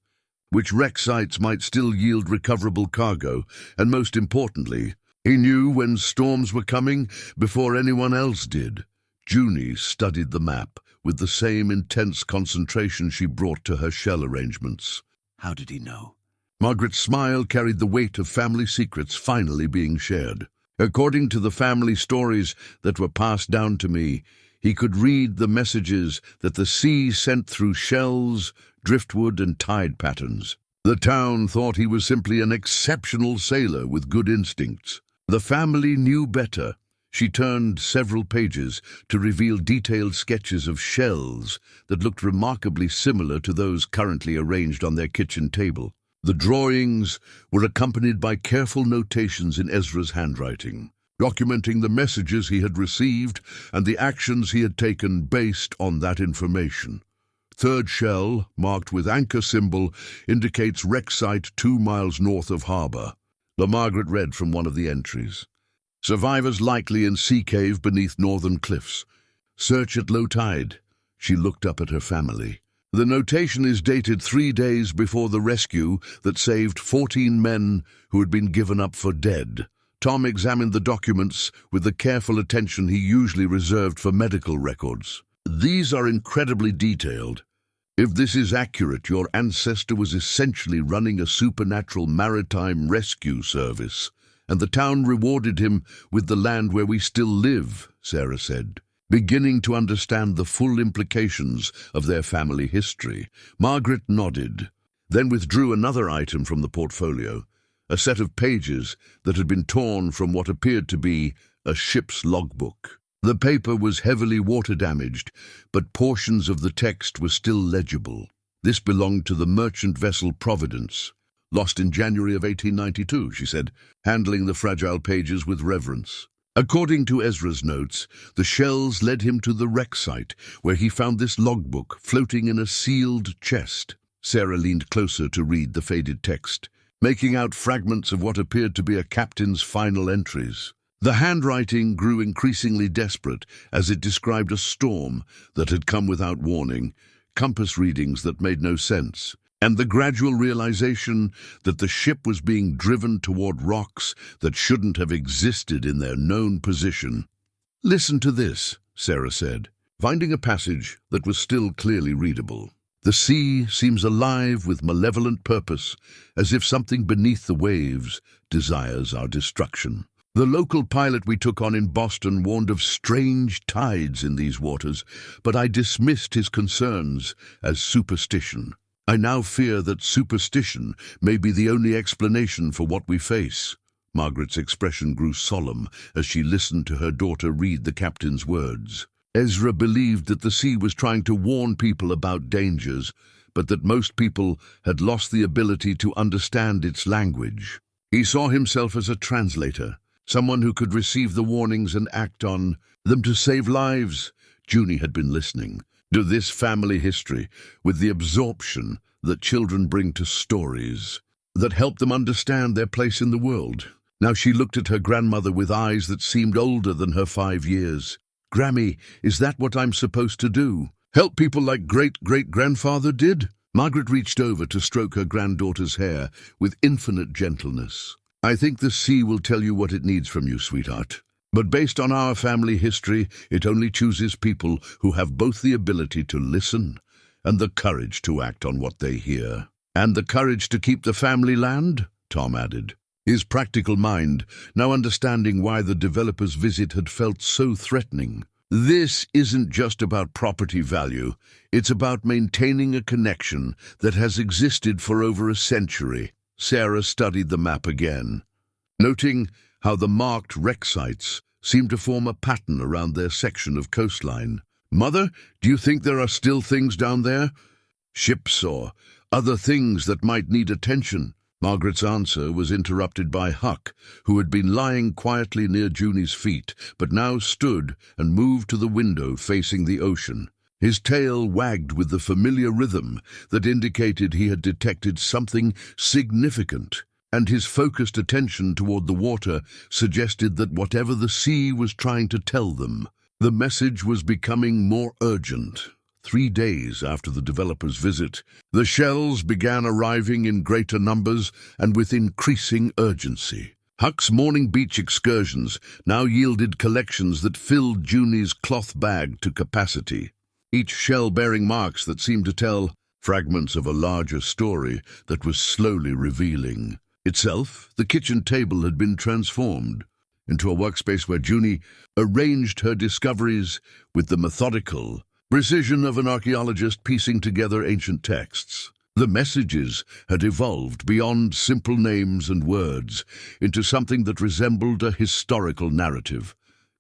which wreck sites might still yield recoverable cargo, and most importantly, he knew when storms were coming before anyone else did. Junie studied the map with the same intense concentration she brought to her shell arrangements. How did he know? Margaret's smile carried the weight of family secrets finally being shared. According to the family stories that were passed down to me, he could read the messages that the sea sent through shells, driftwood, and tide patterns. The town thought he was simply an exceptional sailor with good instincts. The family knew better. She turned several pages to reveal detailed sketches of shells that looked remarkably similar to those currently arranged on their kitchen table. The drawings were accompanied by careful notations in Ezra's handwriting. documenting the messages he had received and the actions he had taken based on that information. Third shell, marked with anchor symbol, indicates wreck site 2 miles north of harbor. Margaret read from one of the entries. Survivors likely in sea cave beneath northern cliffs. Search at low tide. She looked up at her family. The notation is dated 3 days before the rescue that saved 14 men who had been given up for dead. Tom examined the documents with the careful attention he usually reserved for medical records. These are incredibly detailed. If this is accurate, your ancestor was essentially running a supernatural maritime rescue service, and the town rewarded him with the land where we still live, Sarah said. Beginning to understand the full implications of their family history, Margaret nodded, then withdrew another item from the portfolio, a set of pages that had been torn from what appeared to be a ship's logbook. The paper was heavily water-damaged, but portions of the text were still legible. This belonged to the merchant vessel Providence, lost in January of 1892, she said, handling the fragile pages with reverence. According to Ezra's notes, the shells led him to the wreck site, where he found this logbook floating in a sealed chest. Sarah leaned closer to read the faded text, making out fragments of what appeared to be a captain's final entries. The handwriting grew increasingly desperate as it described a storm that had come without warning, compass readings that made no sense, and the gradual realization that the ship was being driven toward rocks that shouldn't have existed in their known position. "Listen to this," Sarah said, finding a passage that was still clearly readable. "The sea seems alive with malevolent purpose, as if something beneath the waves desires our destruction. The local pilot we took on in Boston warned of strange tides in these waters, but I dismissed his concerns as superstition. I now fear that superstition may be the only explanation for what we face." Margaret's expression grew solemn as she listened to her daughter read the captain's words. Ezra believed that the sea was trying to warn people about dangers, but that most people had lost the ability to understand its language. He saw himself as a translator, someone who could receive the warnings and act on them to save lives. Junie had been listening to this family history with the absorption that children bring to stories that help them understand their place in the world. Now she looked at her grandmother with eyes that seemed older than her 5 years. "Grammy, is that what I'm supposed to do? Help people like great-great-grandfather did?" Margaret reached over to stroke her granddaughter's hair with infinite gentleness. "I think the sea will tell you what it needs from you, sweetheart. But based on our family history, it only chooses people who have both the ability to listen and the courage to act on what they hear. And the courage to keep the family land," Tom added, his practical mind now understanding why the developer's visit had felt so threatening. "This isn't just about property value. It's about maintaining a connection that has existed for over a century." Sarah studied the map again, noting how the marked wreck sites seemed to form a pattern around their section of coastline. "Mother, do you think there are still things down there? Ships or other things that might need attention?" Margaret's answer was interrupted by Huck, who had been lying quietly near Junie's feet, but now stood and moved to the window facing the ocean. His tail wagged with the familiar rhythm that indicated he had detected something significant, and his focused attention toward the water suggested that whatever the sea was trying to tell them, the message was becoming more urgent. 3 days after the developer's visit, the shells began arriving in greater numbers and with increasing urgency. Huck's morning beach excursions now yielded collections that filled Junie's cloth bag to capacity, each shell bearing marks that seemed to tell fragments of a larger story that was slowly revealing itself. The kitchen table had been transformed into a workspace where Junie arranged her discoveries with the methodical precision of an archaeologist piecing together ancient texts. The messages had evolved beyond simple names and words into something that resembled a historical narrative,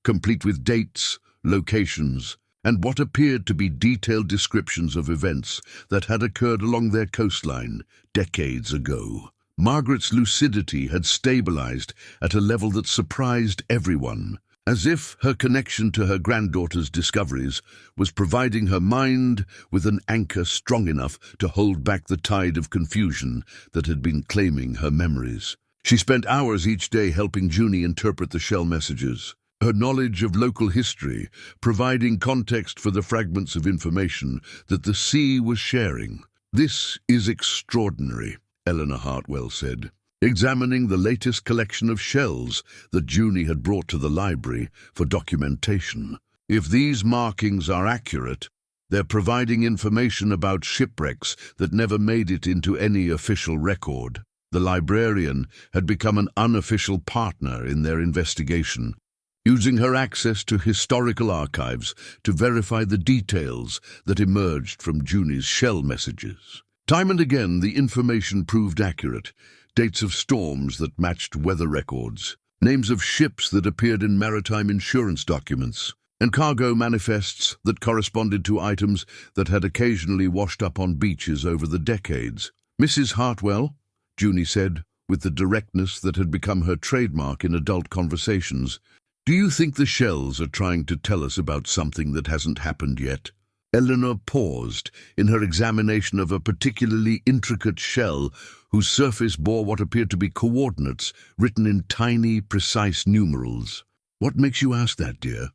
complete with dates, locations, and what appeared to be detailed descriptions of events that had occurred along their coastline decades ago. Margaret's lucidity had stabilized at a level that surprised everyone, as if her connection to her granddaughter's discoveries was providing her mind with an anchor strong enough to hold back the tide of confusion that had been claiming her memories. She spent hours each day helping Junie interpret the shell messages, her knowledge of local history providing context for the fragments of information that the sea was sharing. "This is extraordinary," Eleanor Hartwell said, examining the latest collection of shells that Junie had brought to the library for documentation. "If these markings are accurate, they're providing information about shipwrecks that never made it into any official record." The librarian had become an unofficial partner in their investigation, using her access to historical archives to verify the details that emerged from Junie's shell messages. Time and again, the information proved accurate. Dates of storms that matched weather records, names of ships that appeared in maritime insurance documents, and cargo manifests that corresponded to items that had occasionally washed up on beaches over the decades. "Mrs. Hartwell," Junie said, with the directness that had become her trademark in adult conversations, "do you think the shells are trying to tell us about something that hasn't happened yet?" Eleanor paused in her examination of a particularly intricate shell whose surface bore what appeared to be coordinates written in tiny, precise numerals. "What makes you ask that, dear?"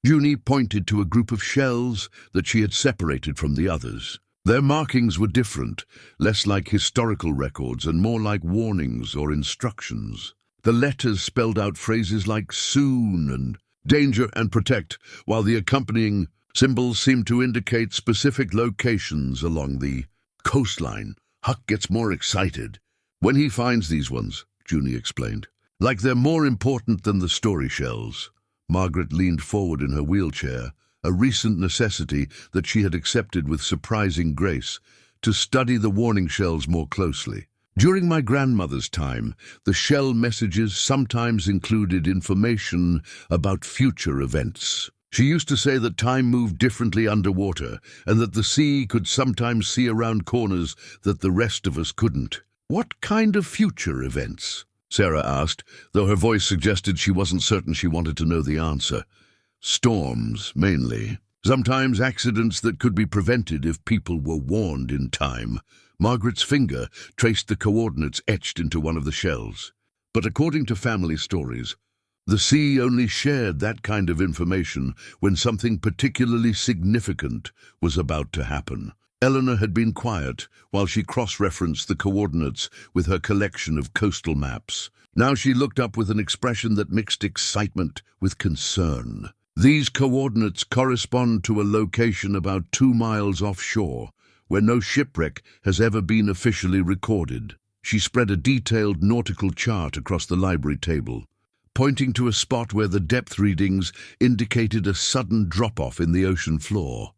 Junie pointed to a group of shells that she had separated from the others. Their markings were different, less like historical records and more like warnings or instructions. The letters spelled out phrases like "soon" and "danger" and "protect," while the accompanying symbols seemed to indicate specific locations along the coastline. "Huck gets more excited when he finds these ones," Junie explained. "Like they're more important than the story shells." Margaret leaned forward in her wheelchair, a recent necessity that she had accepted with surprising grace, to study the warning shells more closely. "During my grandmother's time, the shell messages sometimes included information about future events. She used to say that time moved differently underwater and that the sea could sometimes see around corners that the rest of us couldn't." "What kind of future events?" Sarah asked, though her voice suggested she wasn't certain she wanted to know the answer. "Storms, mainly. Sometimes accidents that could be prevented if people were warned in time." Margaret's finger traced the coordinates etched into one of the shells. "But according to family stories, the sea only shared that kind of information when something particularly significant was about to happen." Eleanor had been quiet while she cross-referenced the coordinates with her collection of coastal maps. Now she looked up with an expression that mixed excitement with concern. "These coordinates correspond to a location about 2 miles offshore, where no shipwreck has ever been officially recorded." She spread a detailed nautical chart across the library table, pointing to a spot where the depth readings indicated a sudden drop-off in the ocean floor.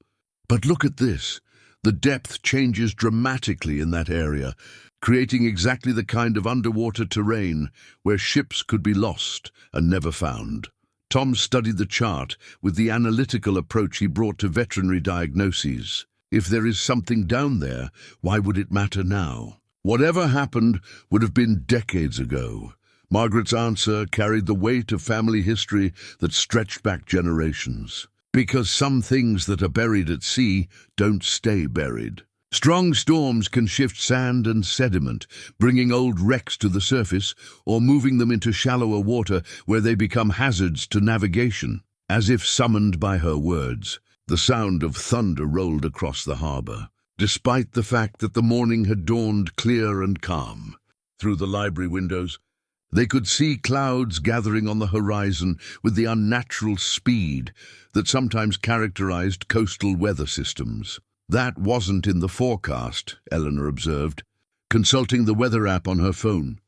"But look at this. The depth changes dramatically in that area, creating exactly the kind of underwater terrain where ships could be lost and never found." Tom studied the chart with the analytical approach he brought to veterinary diagnoses. "If there is something down there, why would it matter now? Whatever happened would have been decades ago." Margaret's answer carried the weight of family history that stretched back generations. "Because some things that are buried at sea don't stay buried. Strong storms can shift sand and sediment, bringing old wrecks to the surface or moving them into shallower water where they become hazards to navigation." As if summoned by her words, the sound of thunder rolled across the harbor, despite the fact that the morning had dawned clear and calm. Through the library windows, they could see clouds gathering on the horizon with the unnatural speed that sometimes characterized coastal weather systems. "That wasn't in the forecast," Eleanor observed, consulting the weather app on her phone.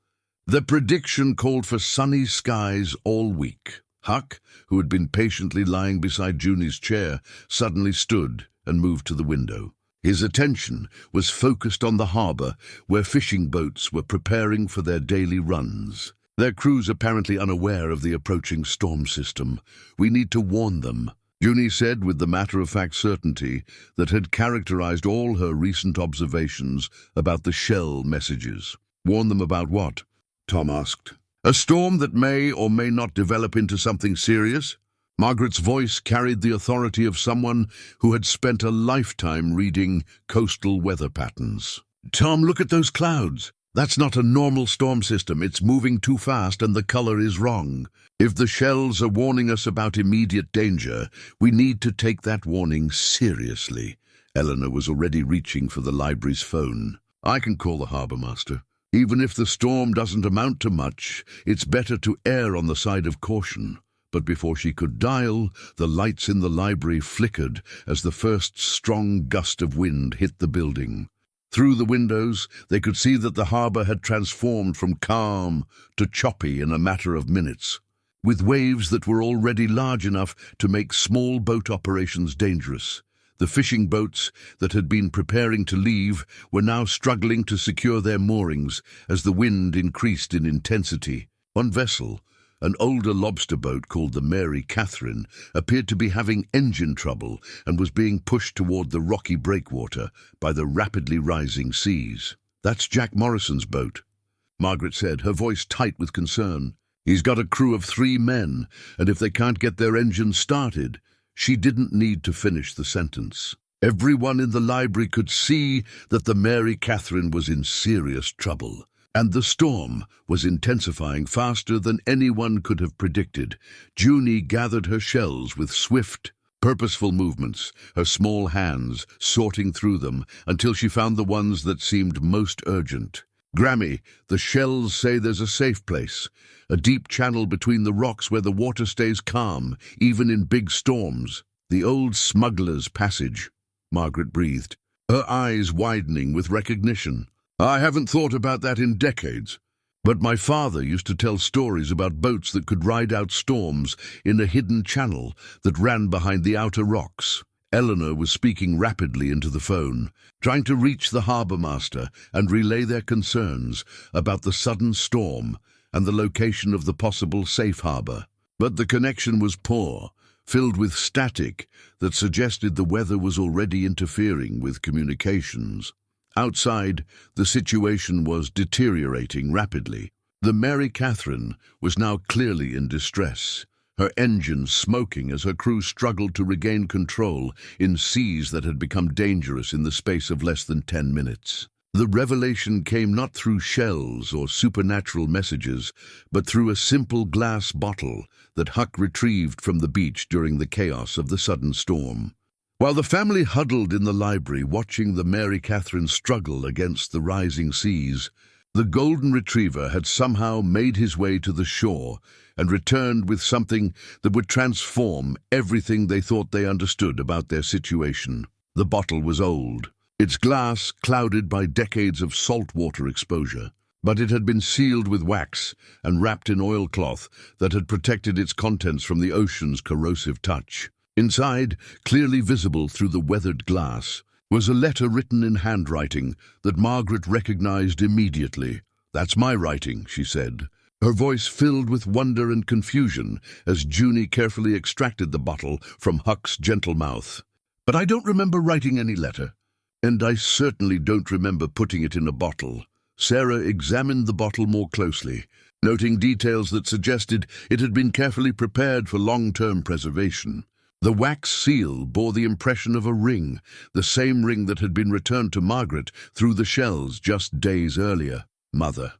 "The prediction called for sunny skies all week." Huck, who had been patiently lying beside Junie's chair, suddenly stood and moved to the window. His attention was focused on the harbor, where fishing boats were preparing for their daily runs, their crews apparently unaware of the approaching storm system. "We need to warn them," Junie said with the matter-of-fact certainty that had characterized all her recent observations about the shell messages. Warn them about what? Tom asked. A storm that may or may not develop into something serious? Margaret's voice carried the authority of someone who had spent a lifetime reading coastal weather patterns. Tom, look at those clouds. That's not a normal storm system. It's moving too fast and the color is wrong. If the shells are warning us about immediate danger, we need to take that warning seriously. Eleanor was already reaching for the library's phone. I can call the harbour master. Even if the storm doesn't amount to much, it's better to err on the side of caution. But before she could dial, the lights in the library flickered as the first strong gust of wind hit the building. Through the windows, they could see that the harbour had transformed from calm to choppy in a matter of minutes, with waves that were already large enough to make small boat operations dangerous. The fishing boats that had been preparing to leave were now struggling to secure their moorings as the wind increased in intensity. One vessel, an older lobster boat called the Mary Catherine, appeared to be having engine trouble and was being pushed toward the rocky breakwater by the rapidly rising seas. That's Jack Morrison's boat, Margaret said, her voice tight with concern. He's got a crew of 3 men, and if they can't get their engine started... She didn't need to finish the sentence. Everyone in the library could see that the Mary Catherine was in serious trouble, and the storm was intensifying faster than anyone could have predicted. Junie gathered her shells with swift, purposeful movements, her small hands sorting through them until she found the ones that seemed most urgent. Grammy, the shells say there's a safe place, a deep channel between the rocks where the water stays calm, even in big storms. The old smuggler's passage, Margaret breathed, her eyes widening with recognition. I haven't thought about that in decades, but my father used to tell stories about boats that could ride out storms in a hidden channel that ran behind the outer rocks. Eleanor was speaking rapidly into the phone, trying to reach the harbour master and relay their concerns about the sudden storm and the location of the possible safe harbour. But the connection was poor, filled with static that suggested the weather was already interfering with communications. Outside, the situation was deteriorating rapidly. The Mary Catherine was now clearly in distress, her engine smoking as her crew struggled to regain control in seas that had become dangerous in the space of less than 10 minutes. The revelation came not through shells or supernatural messages, but through a simple glass bottle that Huck retrieved from the beach during the chaos of the sudden storm. While the family huddled in the library watching the Mary Catherine struggle against the rising seas, the golden retriever had somehow made his way to the shore and returned with something that would transform everything they thought they understood about their situation. The bottle was old, its glass clouded by decades of saltwater exposure, but it had been sealed with wax and wrapped in oilcloth that had protected its contents from the ocean's corrosive touch. Inside, clearly visible through the weathered glass, was a letter written in handwriting that Margaret recognized immediately. "That's my writing," she said, her voice filled with wonder and confusion as Junie carefully extracted the bottle from Huck's gentle mouth. "But I don't remember writing any letter, and I certainly don't remember putting it in a bottle." Sarah examined the bottle more closely, noting details that suggested it had been carefully prepared for long-term preservation. The wax seal bore the impression of a ring, the same ring that had been returned to Margaret through the shells just days earlier. "Mother,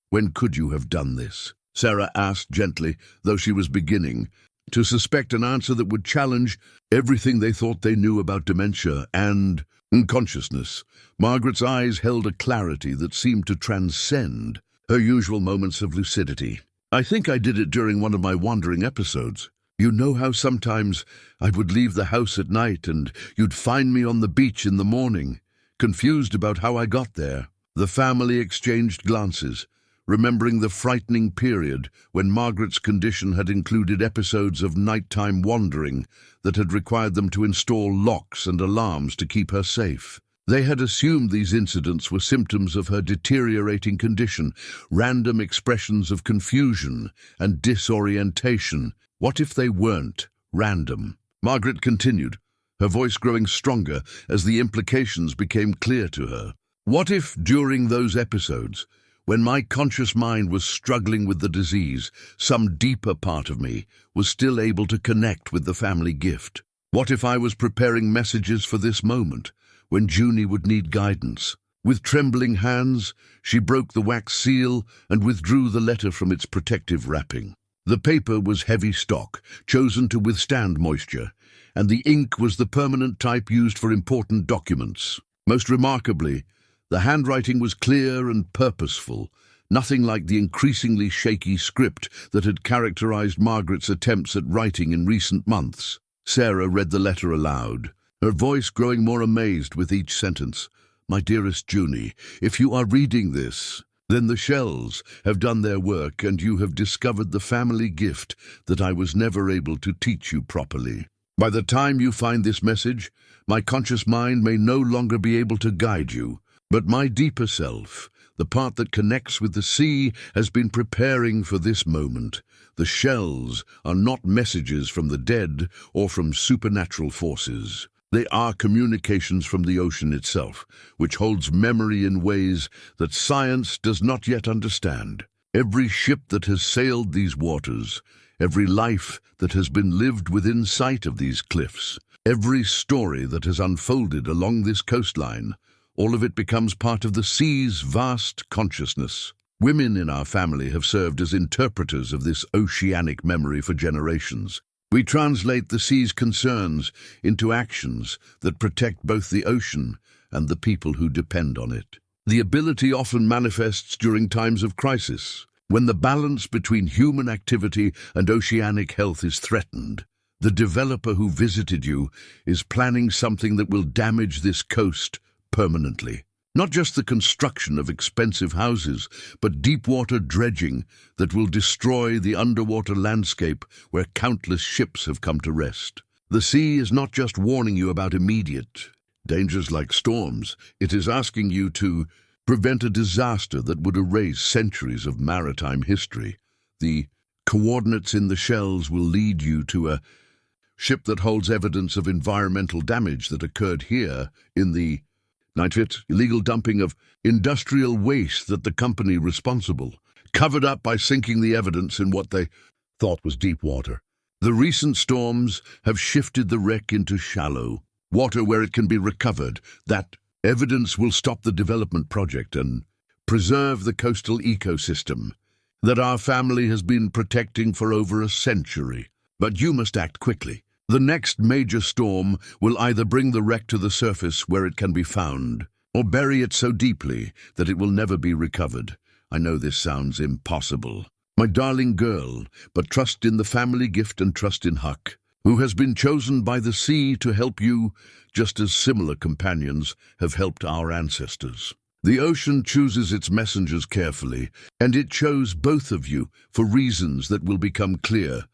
when could you have done this?" Sarah asked gently, though she was beginning to suspect an answer that would challenge everything they thought they knew about dementia and consciousness. Margaret's eyes held a clarity that seemed to transcend her usual moments of lucidity. "I think I did it during one of my wandering episodes. You know how sometimes I would leave the house at night and you'd find me on the beach in the morning, confused about how I got there." The family exchanged glances, remembering the frightening period when Margaret's condition had included episodes of nighttime wandering that had required them to install locks and alarms to keep her safe. They had assumed these incidents were symptoms of her deteriorating condition, random expressions of confusion and disorientation. What if they weren't random? Margaret continued, her voice growing stronger as the implications became clear to her. What if, during those episodes, When my conscious mind was struggling with the disease, some deeper part of me was still able to connect with the family gift. What if I was preparing messages for this moment, when Junie would need guidance? With trembling hands, she broke the wax seal and withdrew the letter from its protective wrapping. The paper was heavy stock, chosen to withstand moisture, and the ink was the permanent type used for important documents. Most remarkably, the handwriting was clear and purposeful, nothing like the increasingly shaky script that had characterized Margaret's attempts at writing in recent months. Sarah read the letter aloud, her voice growing more amazed with each sentence. "My dearest Junie, if you are reading this, then the shells have done their work and you have discovered the family gift that I was never able to teach you properly. By the time you find this message, my conscious mind may no longer be able to guide you, but my deeper self, the part that connects with the sea, has been preparing for this moment. The shells are not messages from the dead or from supernatural forces. They are communications from the ocean itself, which holds memory in ways that science does not yet understand. Every ship that has sailed these waters, every life that has been lived within sight of these cliffs, every story that has unfolded along this coastline, all of it becomes part of the sea's vast consciousness. Women in our family have served as interpreters of this oceanic memory for generations. We translate the sea's concerns into actions that protect both the ocean and the people who depend on it. The ability often manifests during times of crisis, when the balance between human activity and oceanic health is threatened. The developer who visited you is planning something that will damage this coast permanently. Not just the construction of expensive houses, but deep-water dredging that will destroy the underwater landscape where countless ships have come to rest. The sea is not just warning you about immediate dangers like storms. It is asking you to prevent a disaster that would erase centuries of maritime history. The coordinates in the shells will lead you to a ship that holds evidence of environmental damage that occurred here in the illegal dumping of industrial waste that the company responsible covered up by sinking the evidence in what they thought was deep water. The recent storms have shifted the wreck into shallow water where it can be recovered. That evidence will stop the development project and preserve the coastal ecosystem that our family has been protecting for over a century. But you must act quickly. The next major storm will either bring the wreck to the surface where it can be found, or bury it so deeply that it will never be recovered. I know this sounds impossible, my darling girl, but trust in the family gift and trust in Huck, who has been chosen by the sea to help you, just as similar companions have helped our ancestors. The ocean chooses its messengers carefully, and it chose both of you for reasons that will become clear.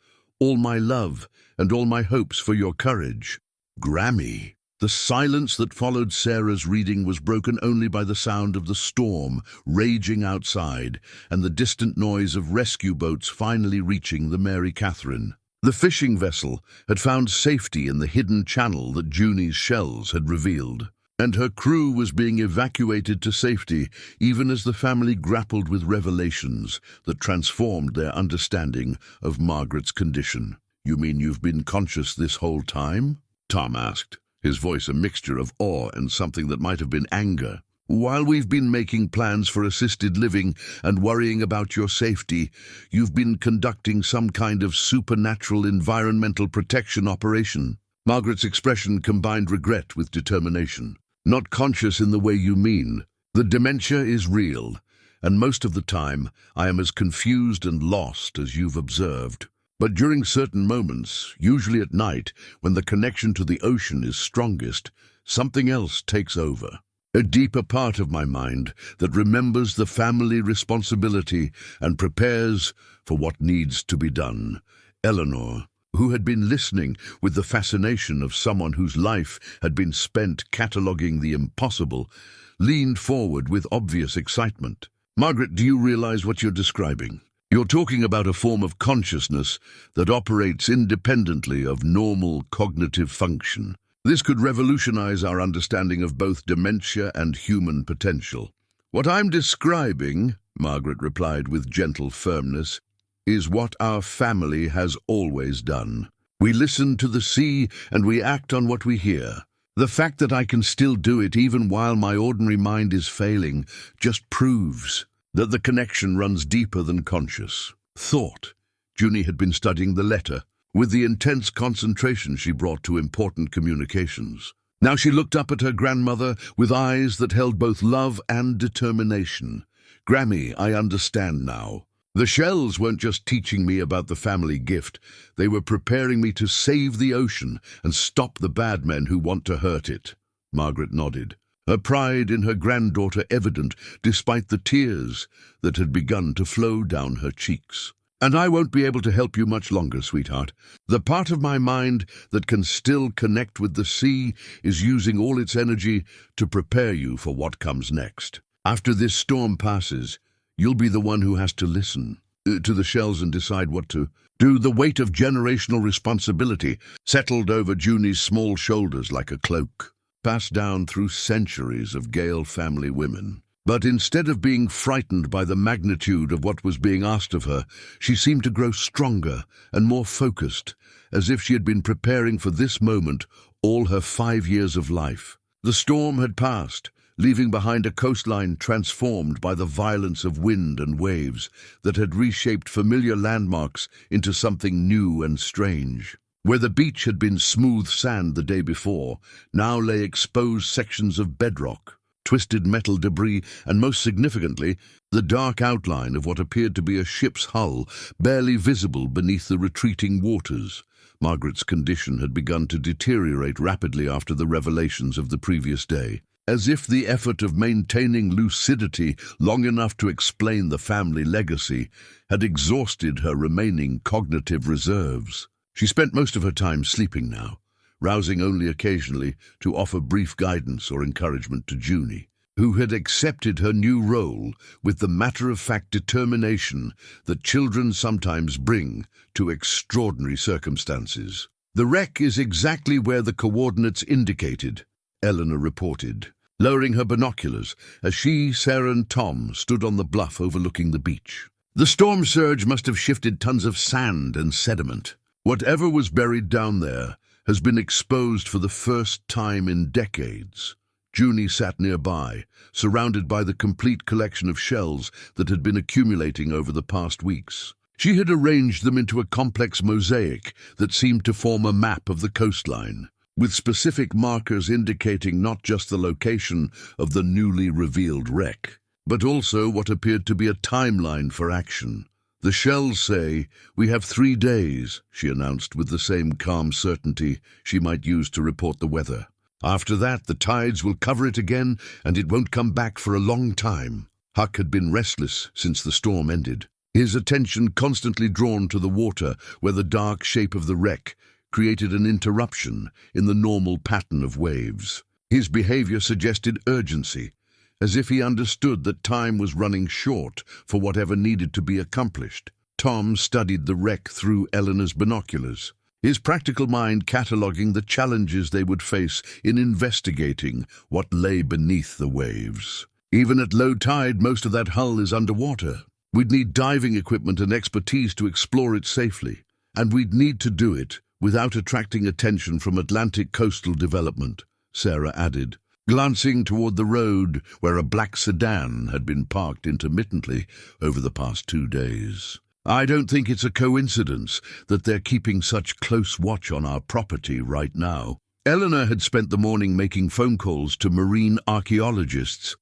All my love and all my hopes for your courage. Grammy. The silence that followed Sarah's reading was broken only by the sound of the storm raging outside and the distant noise of rescue boats finally reaching the Mary Catherine. The fishing vessel had found safety in the hidden channel that Junie's shells had revealed, and her crew was being evacuated to safety even as the family grappled with revelations that transformed their understanding of Margaret's condition. "You mean you've been conscious this whole time?" Tom asked, his voice a mixture of awe and something that might have been anger. "While we've been making plans for assisted living and worrying about your safety, you've been conducting some kind of supernatural environmental protection operation." Margaret's expression combined regret with determination. "Not conscious in the way you mean. The dementia is real, and most of the time I am as confused and lost as you've observed. But during certain moments, usually at night, when the connection to the ocean is strongest, something else takes over. A deeper part of my mind that remembers the family responsibility and prepares for what needs to be done." Eleanor, who had been listening with the fascination of someone whose life had been spent cataloging the impossible, leaned forward with obvious excitement. "Margaret, do you realize what you're describing? You're talking about a form of consciousness that operates independently of normal cognitive function. This could revolutionize our understanding of both dementia and human potential." "What I'm describing," Margaret replied with gentle firmness, is what our family has always done. We listen to the sea and we act on what we hear. The fact that I can still do it even while my ordinary mind is failing just proves that the connection runs deeper than conscious thought. Junie had been studying the letter with the intense concentration she brought to important communications. Now she looked up at her grandmother with eyes that held both love and determination. Grammy, I understand now. The shells weren't just teaching me about the family gift. They were preparing me to save the ocean and stop the bad men who want to hurt it. Margaret nodded, her pride in her granddaughter evident despite the tears that had begun to flow down her cheeks. And I won't be able to help you much longer, sweetheart. The part of my mind that can still connect with the sea is using all its energy to prepare you for what comes next. After this storm passes, you'll be the one who has to listen to the shells and decide what to do. The weight of generational responsibility settled over Junie's small shoulders like a cloak, passed down through centuries of Gale family women. But instead of being frightened by the magnitude of what was being asked of her, she seemed to grow stronger and more focused, as if she had been preparing for this moment all her 5 years of life. The storm had passed, leaving behind a coastline transformed by the violence of wind and waves that had reshaped familiar landmarks into something new and strange. Where the beach had been smooth sand the day before, now lay exposed sections of bedrock, twisted metal debris, and most significantly, the dark outline of what appeared to be a ship's hull, barely visible beneath the retreating waters. Margaret's condition had begun to deteriorate rapidly after the revelations of the previous day, as if the effort of maintaining lucidity long enough to explain the family legacy had exhausted her remaining cognitive reserves. She spent most of her time sleeping now, rousing only occasionally to offer brief guidance or encouragement to Junie, who had accepted her new role with the matter-of-fact determination that children sometimes bring to extraordinary circumstances. The wreck is exactly where the coordinates indicated, Eleanor reported, lowering her binoculars as she, Sarah and Tom stood on the bluff overlooking the beach. The storm surge must have shifted tons of sand and sediment. Whatever was buried down there has been exposed for the first time in decades. Junie sat nearby, surrounded by the complete collection of shells that had been accumulating over the past weeks. She had arranged them into a complex mosaic that seemed to form a map of the coastline, with specific markers indicating not just the location of the newly revealed wreck, but also what appeared to be a timeline for action. The shells say, "We have 3 days," she announced with the same calm certainty she might use to report the weather. "After that, the tides will cover it again, and it won't come back for a long time." Huck had been restless since the storm ended, his attention constantly drawn to the water where the dark shape of the wreck created an interruption in the normal pattern of waves. His behavior suggested urgency, as if he understood that time was running short for whatever needed to be accomplished. Tom studied the wreck through Eleanor's binoculars, his practical mind cataloguing the challenges they would face in investigating what lay beneath the waves. Even at low tide, most of that hull is underwater. We'd need diving equipment and expertise to explore it safely, and we'd need to do it without attracting attention from Atlantic coastal development, Sarah added, glancing toward the road where a black sedan had been parked intermittently over the past 2 days. "I don't think it's a coincidence that they're keeping such close watch on our property right now." Eleanor had spent the morning making phone calls to marine archaeologists,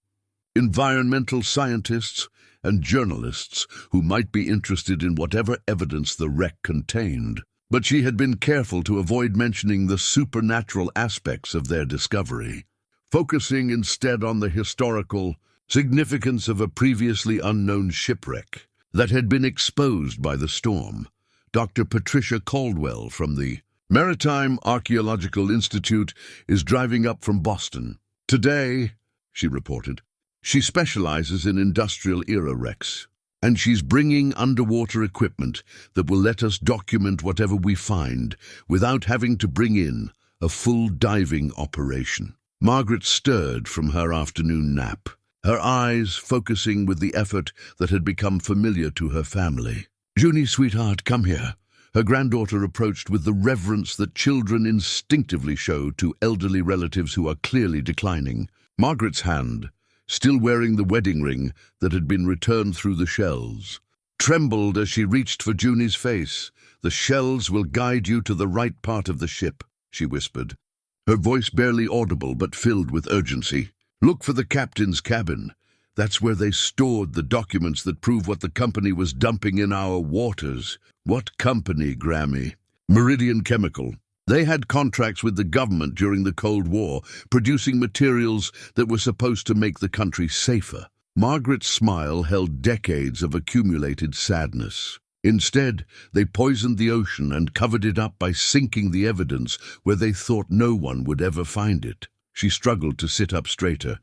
environmental scientists, and journalists who might be interested in whatever evidence the wreck contained. But she had been careful to avoid mentioning the supernatural aspects of their discovery, focusing instead on the historical significance of a previously unknown shipwreck that had been exposed by the storm. Dr. Patricia Caldwell from the Maritime Archaeological Institute is driving up from Boston today, she reported. She specializes in industrial-era wrecks, and she's bringing underwater equipment that will let us document whatever we find without having to bring in a full diving operation. Margaret stirred from her afternoon nap, her eyes focusing with the effort that had become familiar to her family. "Junie, sweetheart, come here." Her granddaughter approached with the reverence that children instinctively show to elderly relatives who are clearly declining. Margaret's hand, still wearing the wedding ring that had been returned through the shells, trembled as she reached for Junie's face. "The shells will guide you to the right part of the ship," she whispered, her voice barely audible but filled with urgency. "Look for the captain's cabin. That's where they stored the documents that prove what the company was dumping in our waters." "What company, Grammy?" "Meridian Chemical. They had contracts with the government during the Cold War, producing materials that were supposed to make the country safer." Margaret's smile held decades of accumulated sadness. Instead, they poisoned the ocean and covered it up by sinking the evidence where they thought no one would ever find it. She struggled to sit up straighter,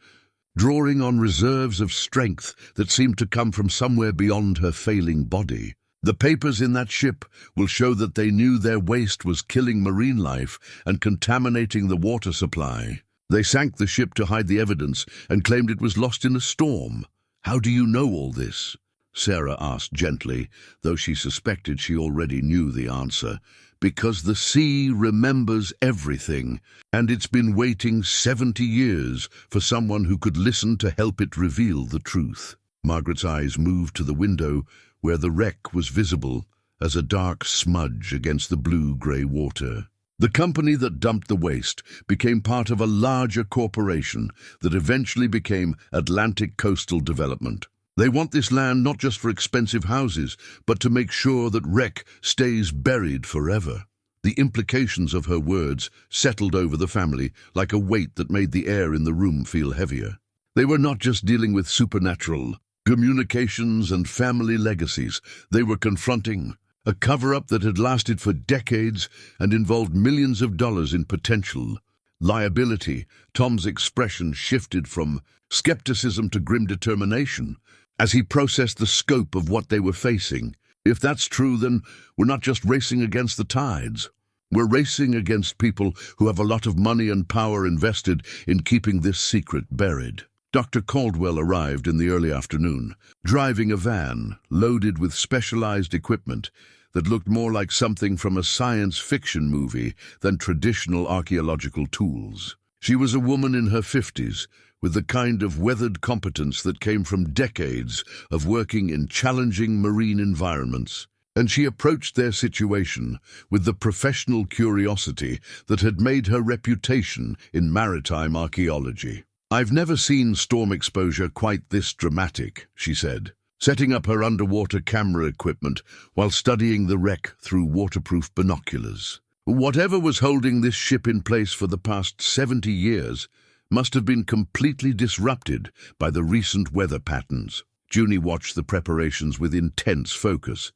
drawing on reserves of strength that seemed to come from somewhere beyond her failing body. "The papers in that ship will show that they knew their waste was killing marine life and contaminating the water supply. They sank the ship to hide the evidence and claimed it was lost in a storm." "How do you know all this?" Sarah asked gently, though she suspected she already knew the answer. "Because the sea remembers everything, and it's been waiting 70 years for someone who could listen to help it reveal the truth." Margaret's eyes moved to the window where the wreck was visible as a dark smudge against the blue-grey water. The company that dumped the waste became part of a larger corporation that eventually became Atlantic Coastal Development. They want this land not just for expensive houses, but to make sure that wreck stays buried forever. The implications of her words settled over the family like a weight that made the air in the room feel heavier. They were not just dealing with supernatural communications and family legacies. They were confronting a cover-up that had lasted for decades and involved millions of dollars in potential liability. Tom's expression shifted from skepticism to grim determination as he processed the scope of what they were facing. "If that's true, then we're not just racing against the tides. We're racing against people who have a lot of money and power invested in keeping this secret buried." Dr. Caldwell arrived in the early afternoon, driving a van loaded with specialized equipment that looked more like something from a science fiction movie than traditional archaeological tools. She was a woman in her 50s, with the kind of weathered competence that came from decades of working in challenging marine environments, and she approached their situation with the professional curiosity that had made her reputation in maritime archaeology. "I've never seen storm exposure quite this dramatic," she said, setting up her underwater camera equipment while studying the wreck through waterproof binoculars. "Whatever was holding this ship in place for the past 70 years must have been completely disrupted by the recent weather patterns." Junie watched the preparations with intense focus,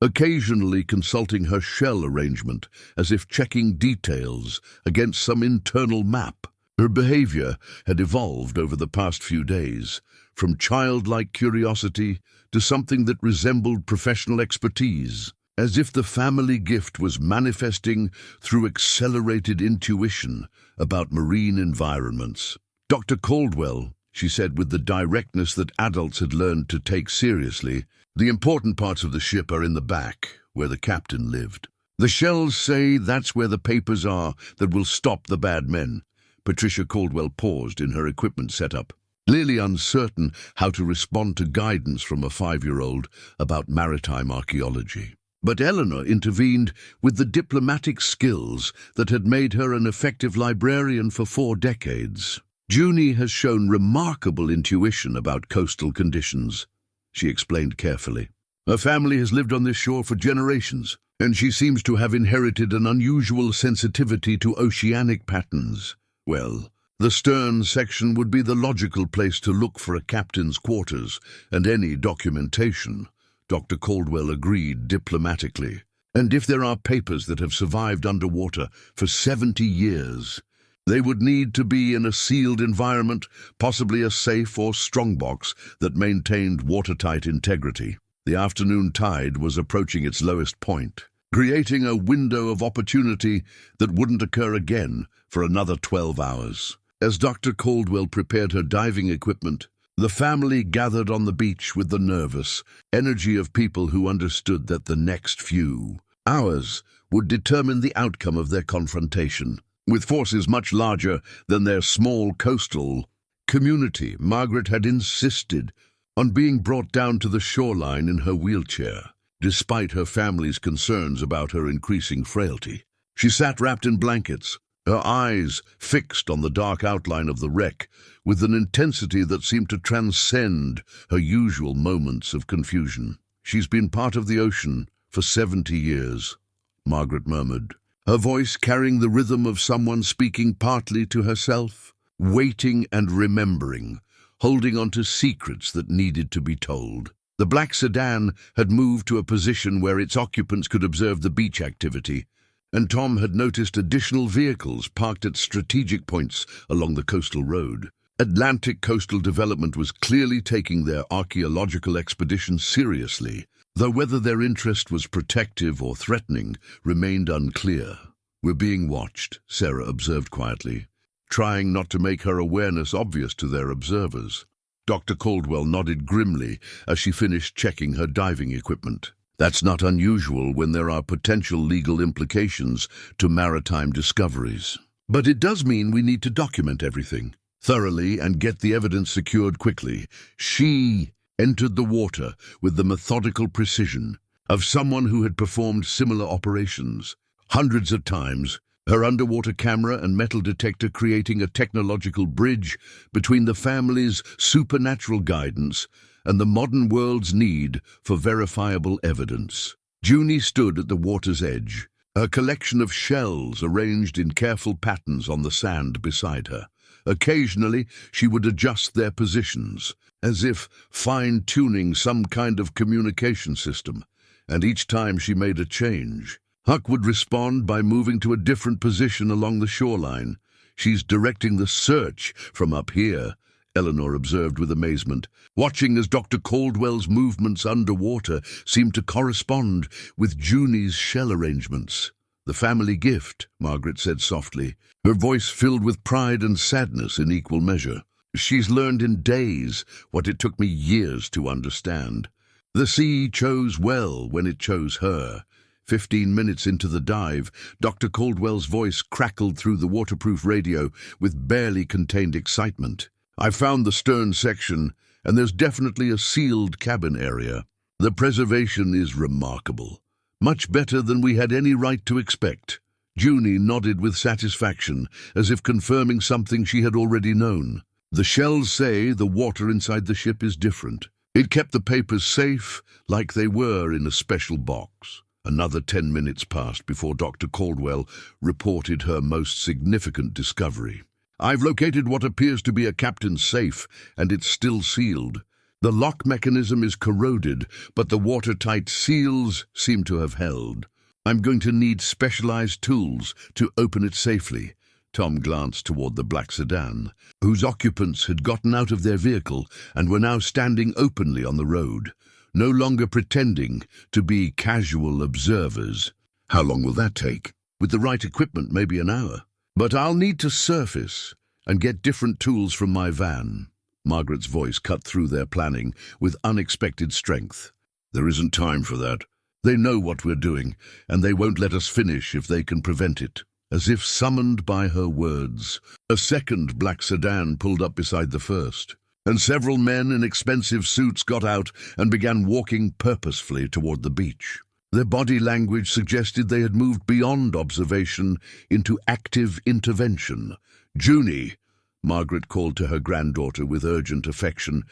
occasionally consulting her shell arrangement as if checking details against some internal map. Her behavior had evolved over the past few days, from childlike curiosity to something that resembled professional expertise, as if the family gift was manifesting through accelerated intuition about marine environments. "Dr. Caldwell," she said with the directness that adults had learned to take seriously, "the important parts of the ship are in the back, where the captain lived. The shells say that's where the papers are that will stop the bad men." Patricia Caldwell paused in her equipment setup, clearly uncertain how to respond to guidance from a 5-year-old about maritime archaeology. But Eleanor intervened with the diplomatic skills that had made her an effective librarian for 4 decades. "Junie has shown remarkable intuition about coastal conditions," she explained carefully. "Her family has lived on this shore for generations, and she seems to have inherited an unusual sensitivity to oceanic patterns. Well, the stern section would be the logical place to look for a captain's quarters and any documentation," Dr. Caldwell agreed diplomatically. "And if there are papers that have survived underwater for 70 years, they would need to be in a sealed environment, possibly a safe or strongbox that maintained watertight integrity." The afternoon tide was approaching its lowest point, creating a window of opportunity that wouldn't occur again for another 12 hours. As Dr. Caldwell prepared her diving equipment, The family gathered on the beach with the nervous energy of people who understood that the next few hours would determine the outcome of their confrontation. With forces much larger than their small coastal community, Margaret had insisted on being brought down to the shoreline in her wheelchair, despite her family's concerns about her increasing frailty. She sat wrapped in blankets, her eyes fixed on the dark outline of the wreck, with an intensity that seemed to transcend her usual moments of confusion. "She's been part of the ocean for 70 years, Margaret murmured, her voice carrying the rhythm of someone speaking partly to herself, waiting and remembering, holding on to secrets that needed to be told. The black sedan had moved to a position where its occupants could observe the beach activity, and Tom had noticed additional vehicles parked at strategic points along the coastal road. Atlantic Coastal Development was clearly taking their archaeological expedition seriously, though whether their interest was protective or threatening remained unclear. "We're being watched," Sarah observed quietly, trying not to make her awareness obvious to their observers. Dr. Caldwell nodded grimly as she finished checking her diving equipment. "That's not unusual when there are potential legal implications to maritime discoveries. But it does mean we need to document everything thoroughly and get the evidence secured quickly." She entered the water with the methodical precision of someone who had performed similar operations hundreds of times, her underwater camera and metal detector creating a technological bridge between the family's supernatural guidance and the modern world's need for verifiable evidence. Junie stood at the water's edge, her collection of shells arranged in careful patterns on the sand beside her. Occasionally, she would adjust their positions, as if fine-tuning some kind of communication system, and each time she made a change, Huck would respond by moving to a different position along the shoreline. "She's directing the search from up here," Eleanor observed with amazement, watching as Dr. Caldwell's movements underwater seemed to correspond with Junie's shell arrangements. "The family gift," Margaret said softly, her voice filled with pride and sadness in equal measure. "She's learned in days what it took me years to understand. The sea chose well when it chose her." 15 minutes into the dive, Dr. Caldwell's voice crackled through the waterproof radio with barely contained excitement. "I found the stern section, and there's definitely a sealed cabin area. The preservation is remarkable. Much better than we had any right to expect." Junie nodded with satisfaction, as if confirming something she had already known. "The shells say the water inside the ship is different. It kept the papers safe, like they were in a special box." Another 10 minutes passed before Dr. Caldwell reported her most significant discovery. "I've located what appears to be a captain's safe, and it's still sealed. The lock mechanism is corroded, but the watertight seals seem to have held. I'm going to need specialized tools to open it safely." Tom glanced toward the black sedan, whose occupants had gotten out of their vehicle and were now standing openly on the road, no longer pretending to be casual observers. "How long will that take?" "With the right equipment, maybe an hour. But I'll need to surface and get different tools from my van." Margaret's voice cut through their planning with unexpected strength. "There isn't time for that. They know what we're doing, and they won't let us finish if they can prevent it." As if summoned by her words, a second black sedan pulled up beside the first, and several men in expensive suits got out and began walking purposefully toward the beach. Their body language suggested they had moved beyond observation into active intervention. "Junie," Margaret called to her granddaughter with urgent affection,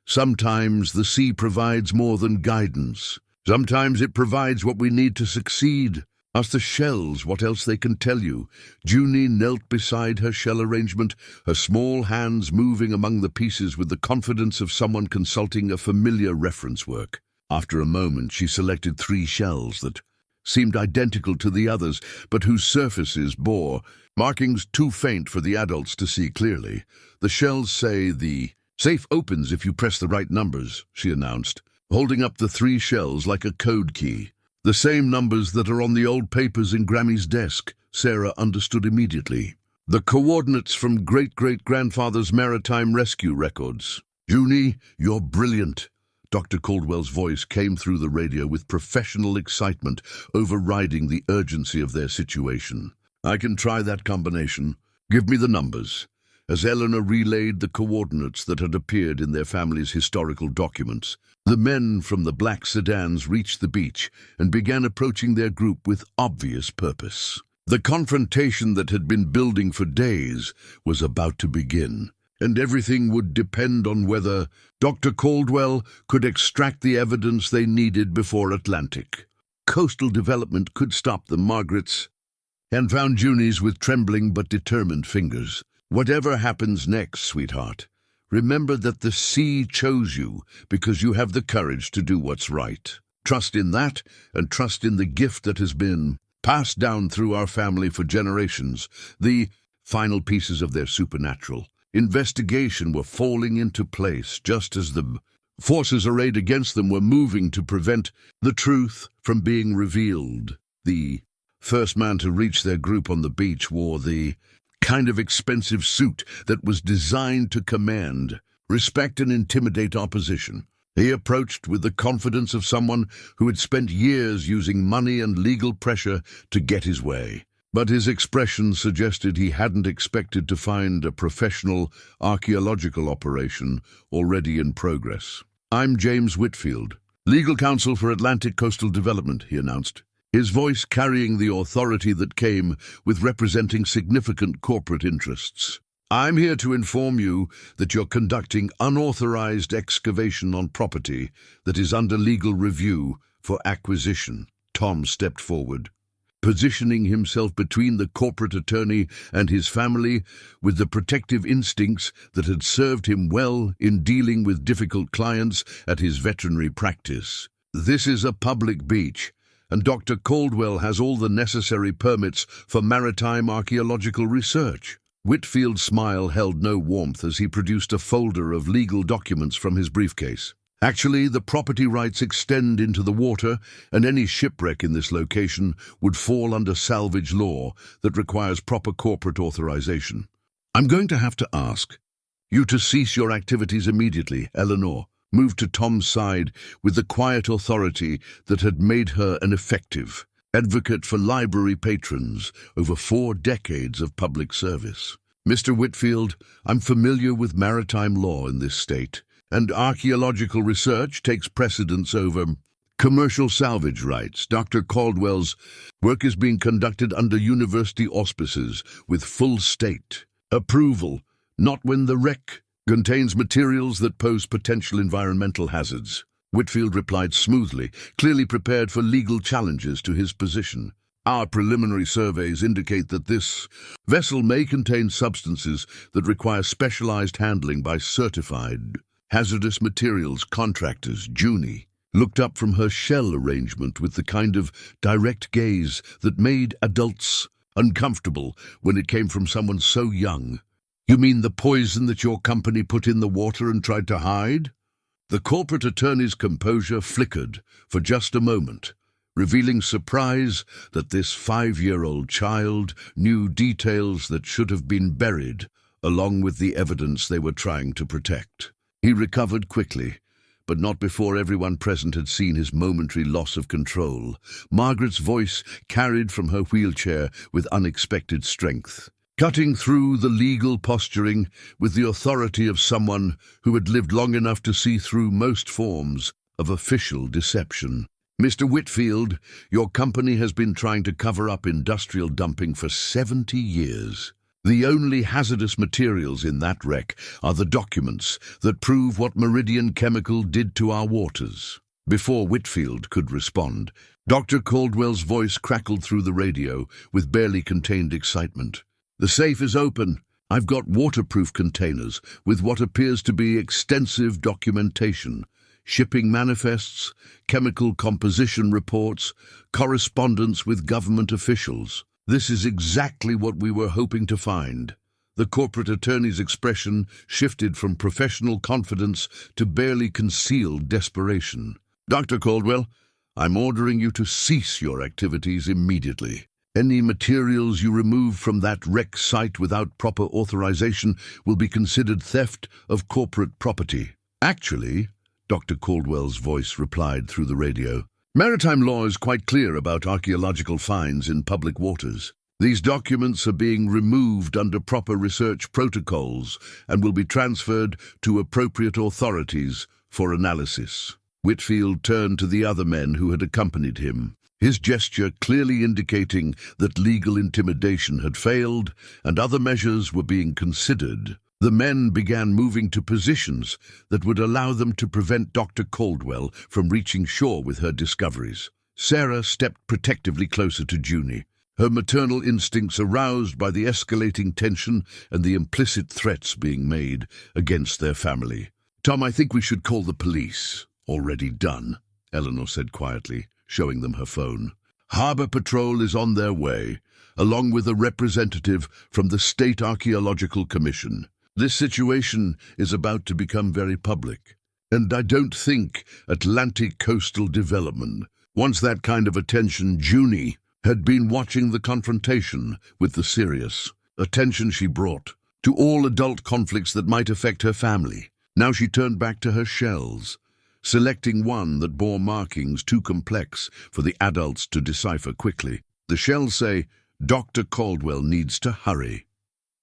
"sometimes the sea provides more than guidance. Sometimes it provides what we need to succeed. Ask the shells what else they can tell you." Junie knelt beside her shell arrangement, her small hands moving among the pieces with the confidence of someone consulting a familiar reference work. After a moment, she selected 3 shells that seemed identical to the others, but whose surfaces bore markings too faint for the adults to see clearly. "The shells say the safe opens if you press the right numbers," she announced, holding up the 3 shells like a code key. "The same numbers that are on the old papers in Grammy's desk," Sarah understood immediately. "The coordinates from great-great-grandfather's maritime rescue records." Junie, you're brilliant. Dr. Caldwell's voice came through the radio with professional excitement, overriding the urgency of their situation. I can try that combination. Give me the numbers. As Eleanor relayed the coordinates that had appeared in their family's historical documents, the men from the black sedans reached the beach and began approaching their group with obvious purpose. The confrontation that had been building for days was about to begin, and everything would depend on whether Dr. Caldwell could extract the evidence they needed before Atlantic. Coastal development could stop them, Margaret's, and found Junie's with trembling but determined fingers. Whatever happens next, sweetheart, remember that the sea chose you because you have the courage to do what's right. Trust in that, and trust in the gift that has been passed down through our family for generations. The final pieces of their supernatural investigation were falling into place just as the forces arrayed against them were moving to prevent the truth from being revealed. The first man to reach their group on the beach wore the kind of expensive suit that was designed to command respect and intimidate opposition. He approached with the confidence of someone who had spent years using money and legal pressure to get his way. But his expression suggested he hadn't expected to find a professional archaeological operation already in progress. I'm James Whitfield, legal counsel for Atlantic Coastal Development, he announced, his voice carrying the authority that came with representing significant corporate interests. I'm here to inform you that you're conducting unauthorized excavation on property that is under legal review for acquisition. Tom stepped forward, positioning himself between the corporate attorney and his family with the protective instincts that had served him well in dealing with difficult clients at his veterinary practice. This is a public beach, and Dr. Caldwell has all the necessary permits for maritime archaeological research. Whitfield's smile held no warmth as he produced a folder of legal documents from his briefcase. Actually, the property rights extend into the water, and any shipwreck in this location would fall under salvage law that requires proper corporate authorization. I'm going to have to ask you to cease your activities immediately. Eleanor moved to Tom's side with the quiet authority that had made her an effective advocate for library patrons over 4 decades of public service. Mr. Whitfield, I'm familiar with maritime law in this state, and archaeological research takes precedence over commercial salvage rights. Dr. Caldwell's work is being conducted under university auspices with full state approval, not when the wreck contains materials that pose potential environmental hazards. Whitfield replied smoothly, clearly prepared for legal challenges to his position. Our preliminary surveys indicate that this vessel may contain substances that require specialized handling by certified hazardous materials contractors. Junie looked up from her shell arrangement with the kind of direct gaze that made adults uncomfortable when it came from someone so young. You mean the poison that your company put in the water and tried to hide? The corporate attorney's composure flickered for just a moment, revealing surprise that this 5-year-old child knew details that should have been buried, along with the evidence they were trying to protect. He recovered quickly, but not before everyone present had seen his momentary loss of control. Margaret's voice carried from her wheelchair with unexpected strength, cutting through the legal posturing with the authority of someone who had lived long enough to see through most forms of official deception. Mr. Whitfield, your company has been trying to cover up industrial dumping for 70 years. The only hazardous materials in that wreck are the documents that prove what Meridian Chemical did to our waters. Before Whitfield could respond, Dr. Caldwell's voice crackled through the radio with barely contained excitement. The safe is open. I've got waterproof containers with what appears to be extensive documentation, shipping manifests, chemical composition reports, correspondence with government officials. This is exactly what we were hoping to find. The corporate attorney's expression shifted from professional confidence to barely concealed desperation. Dr. Caldwell, I'm ordering you to cease your activities immediately. Any materials you remove from that wreck site without proper authorization will be considered theft of corporate property. Actually, Dr. Caldwell's voice replied through the radio, maritime law is quite clear about archaeological finds in public waters. These documents are being removed under proper research protocols and will be transferred to appropriate authorities for analysis. Whitfield turned to the other men who had accompanied him, his gesture clearly indicating that legal intimidation had failed and other measures were being considered. The men began moving to positions that would allow them to prevent Dr. Caldwell from reaching shore with her discoveries. Sarah stepped protectively closer to Junie, her maternal instincts aroused by the escalating tension and the implicit threats being made against their family. Tom, I think we should call the police. Already done, Eleanor said quietly, showing them her phone. Harbor Patrol is on their way, along with a representative from the State Archaeological Commission. This situation is about to become very public, and I don't think Atlantic coastal development wants that kind of attention. Junie had been watching the confrontation with the serious attention she brought to all adult conflicts that might affect her family. Now she turned back to her shells, selecting one that bore markings too complex for the adults to decipher quickly. The shells say, "Dr. Caldwell needs to hurry,"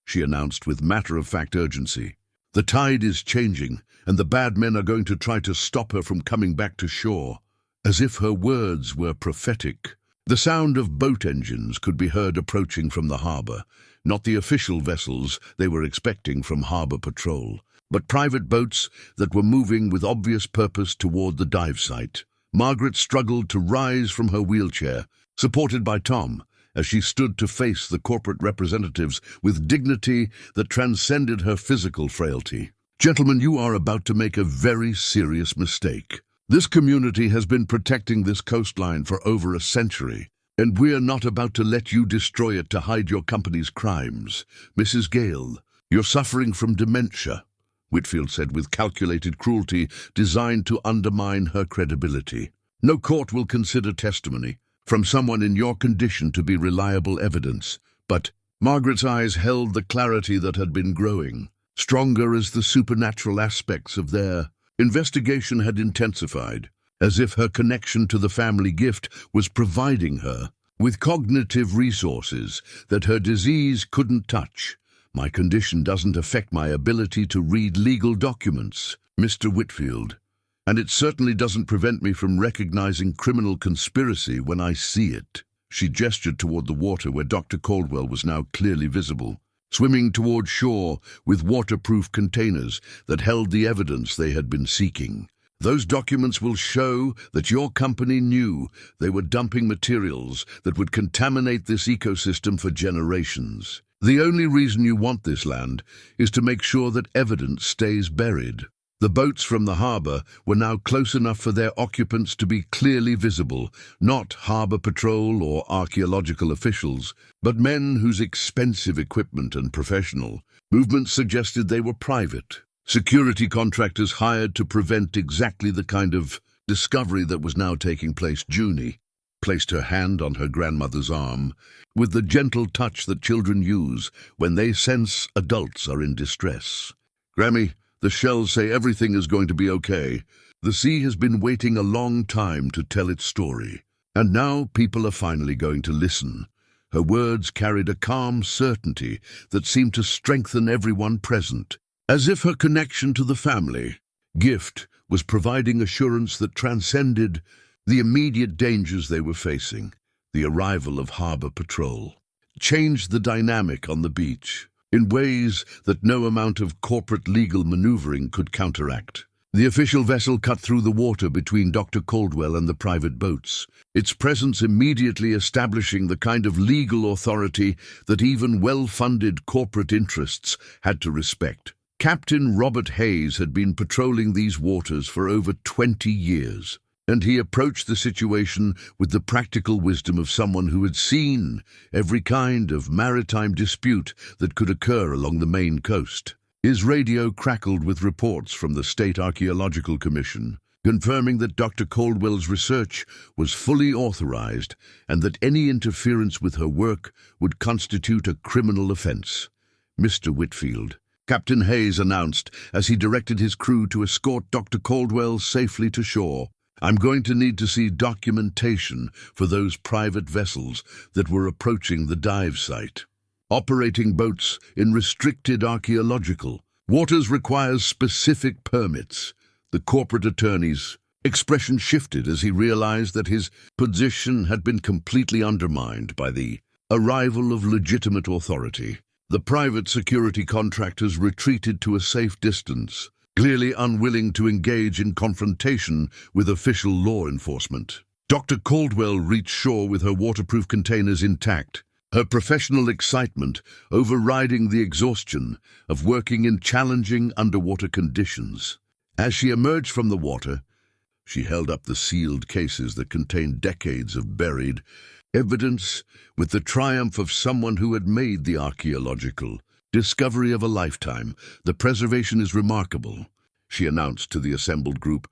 she announced with matter-of-fact urgency. The tide is changing, and the bad men are going to try to stop her from coming back to shore. As if her words were prophetic, the sound of boat engines could be heard approaching from the harbor, not the official vessels they were expecting from Harbor Patrol, but private boats that were moving with obvious purpose toward the dive site. Margaret struggled to rise from her wheelchair, supported by Tom, as she stood to face the corporate representatives with dignity that transcended her physical frailty. Gentlemen, you are about to make a very serious mistake. This community has been protecting this coastline for over a century, and we're not about to let you destroy it to hide your company's crimes. Mrs. Gale, you're suffering from dementia, Whitfield said with calculated cruelty designed to undermine her credibility. No court will consider testimony from someone in your condition to be reliable evidence, but Margaret's eyes held the clarity that had been growing, stronger as the supernatural aspects of their investigation had intensified, as if her connection to the family gift was providing her with cognitive resources that her disease couldn't touch. My condition doesn't affect my ability to read legal documents, Mr. Whitfield, and it certainly doesn't prevent me from recognizing criminal conspiracy when I see it. She gestured toward the water where Dr. Caldwell was now clearly visible, swimming toward shore with waterproof containers that held the evidence they had been seeking. Those documents will show that your company knew they were dumping materials that would contaminate this ecosystem for generations. The only reason you want this land is to make sure that evidence stays buried. The boats from the harbor were now close enough for their occupants to be clearly visible, not harbor patrol or archaeological officials, but men whose expensive equipment and professional movements suggested they were private. Security contractors hired to prevent exactly the kind of discovery that was now taking place. Junie placed her hand on her grandmother's arm with the gentle touch that children use when they sense adults are in distress. Grammy, the shells say everything is going to be okay. The sea has been waiting a long time to tell its story, and now people are finally going to listen. Her words carried a calm certainty that seemed to strengthen everyone present, as if her connection to the family gift was providing assurance that transcended the immediate dangers they were facing. The arrival of Harbor Patrol changed the dynamic on the beach in ways that no amount of corporate legal maneuvering could counteract. The official vessel cut through the water between Dr. Caldwell and the private boats, its presence immediately establishing the kind of legal authority that even well-funded corporate interests had to respect. Captain Robert Hayes had been patrolling these waters for over 20 years, and he approached the situation with the practical wisdom of someone who had seen every kind of maritime dispute that could occur along the Maine coast. His radio crackled with reports from the State Archaeological Commission, confirming that Dr. Caldwell's research was fully authorized and that any interference with her work would constitute a criminal offense. Mr. Whitfield, Captain Hayes announced as he directed his crew to escort Dr. Caldwell safely to shore. "I'm going to need to see documentation for those private vessels that were approaching the dive site. Operating boats in restricted archaeological waters requires specific permits." The corporate attorney's expression shifted as he realized that his position had been completely undermined by the arrival of legitimate authority. The private security contractors retreated to a safe distance, clearly unwilling to engage in confrontation with official law enforcement. Dr. Caldwell reached shore with her waterproof containers intact, her professional excitement overriding the exhaustion of working in challenging underwater conditions. As she emerged from the water, she held up the sealed cases that contained decades of buried evidence with the triumph of someone who had made the archaeological discovery of a lifetime. "The preservation is remarkable," she announced to the assembled group,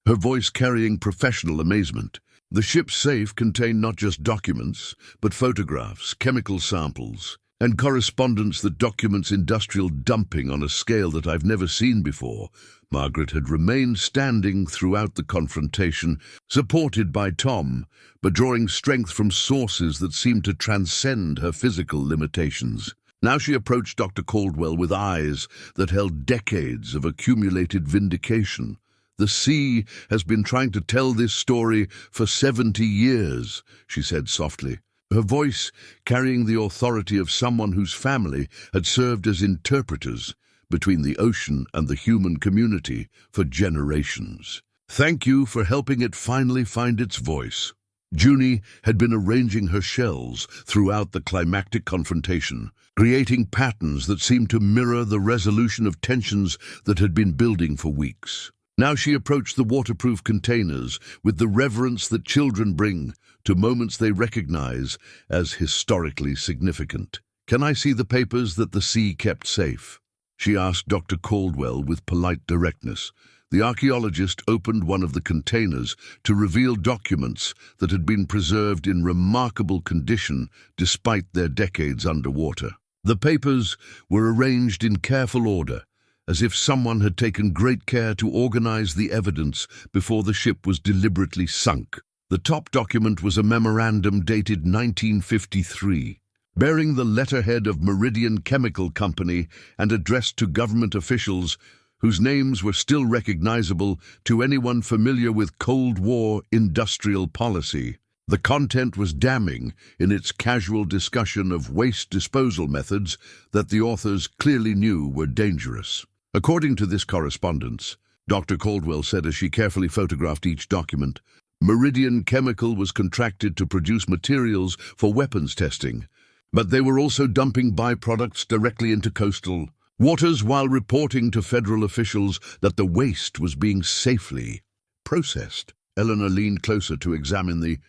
her voice carrying professional amazement. The ship's safe contained not just documents, but photographs, chemical samples, and correspondence that documents industrial dumping on a scale that I've never seen before. Margaret had remained standing throughout the confrontation, supported by Tom, but drawing strength from sources that seemed to transcend her physical limitations. Now she approached Dr. Caldwell with eyes that held decades of accumulated vindication. "The sea has been trying to tell this story for 70 years, she said softly, her voice carrying the authority of someone whose family had served as interpreters between the ocean and the human community for generations. "Thank you for helping it finally find its voice." Junie had been arranging her shells throughout the climactic confrontation, creating patterns that seemed to mirror the resolution of tensions that had been building for weeks. Now she approached the waterproof containers with the reverence that children bring to moments they recognize as historically significant. "Can I see the papers that the sea kept safe?" she asked Dr. Caldwell with polite directness. The archaeologist opened one of the containers to reveal documents that had been preserved in remarkable condition despite their decades underwater. The papers were arranged in careful order, as if someone had taken great care to organize the evidence before the ship was deliberately sunk. The top document was a memorandum dated 1953, bearing the letterhead of Meridian Chemical Company and addressed to government officials whose names were still recognizable to anyone familiar with Cold War industrial policy. The content was damning in its casual discussion of waste disposal methods that the authors clearly knew were dangerous. According to this correspondence, Dr. Caldwell said as she carefully photographed each document, Meridian Chemical was contracted to produce materials for weapons testing, but they were also dumping byproducts directly into coastal waters while reporting to federal officials that the waste was being safely processed. Eleanor leaned closer to examine the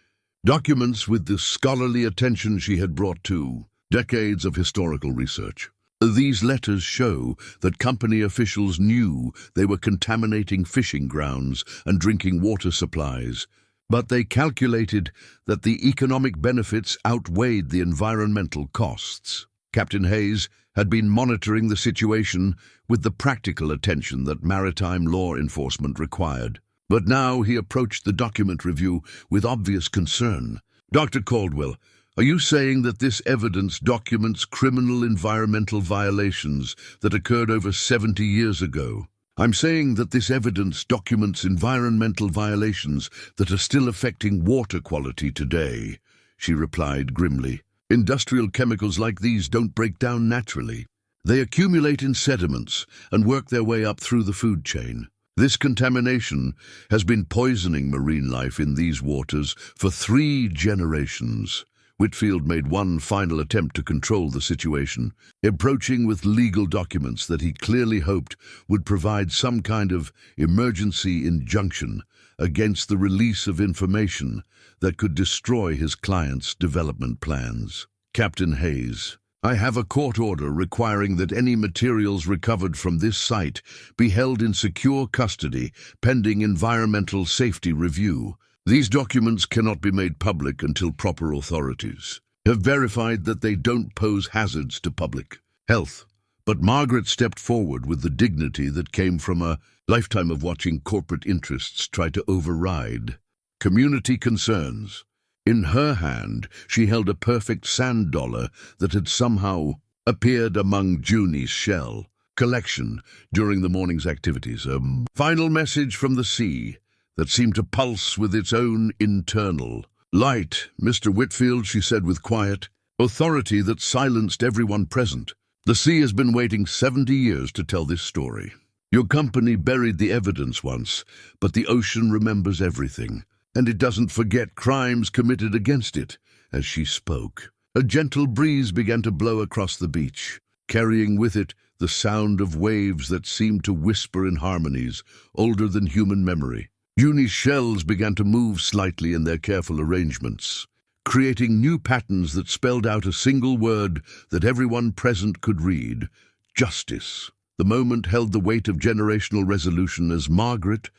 documents with the scholarly attention she had brought to decades of historical research. These letters show that company officials knew they were contaminating fishing grounds and drinking water supplies, but they calculated that the economic benefits outweighed the environmental costs. Captain Hayes had been monitoring the situation with the practical attention that maritime law enforcement required. But now he approached the document review with obvious concern. "Dr. Caldwell, are you saying that this evidence documents criminal environmental violations that occurred over 70 years ago?" "I'm saying that this evidence documents environmental violations that are still affecting water quality today," she replied grimly. "Industrial chemicals like these don't break down naturally. They accumulate in sediments and work their way up through the food chain. This contamination has been poisoning marine life in these waters for 3 generations. Whitfield made one final attempt to control the situation, approaching with legal documents that he clearly hoped would provide some kind of emergency injunction against the release of information that could destroy his client's development plans. "Captain Hayes, I have a court order requiring that any materials recovered from this site be held in secure custody pending environmental safety review. These documents cannot be made public until proper authorities have verified that they don't pose hazards to public health." But Margaret stepped forward with the dignity that came from a lifetime of watching corporate interests try to override community concerns. In her hand, she held a perfect sand dollar that had somehow appeared among Junie's shell collection during the morning's activities. A final message from the sea that seemed to pulse with its own internal light. "Mr. Whitfield," she said with quiet authority that silenced everyone present, "the sea has been waiting 70 years to tell this story. Your company buried the evidence once, but the ocean remembers everything, and it doesn't forget crimes committed against it." As she spoke, a gentle breeze began to blow across the beach, carrying with it the sound of waves that seemed to whisper in harmonies older than human memory. Junie's shells began to move slightly in their careful arrangements, creating new patterns that spelled out a single word that everyone present could read: justice. The moment held the weight of generational resolution as Margaret,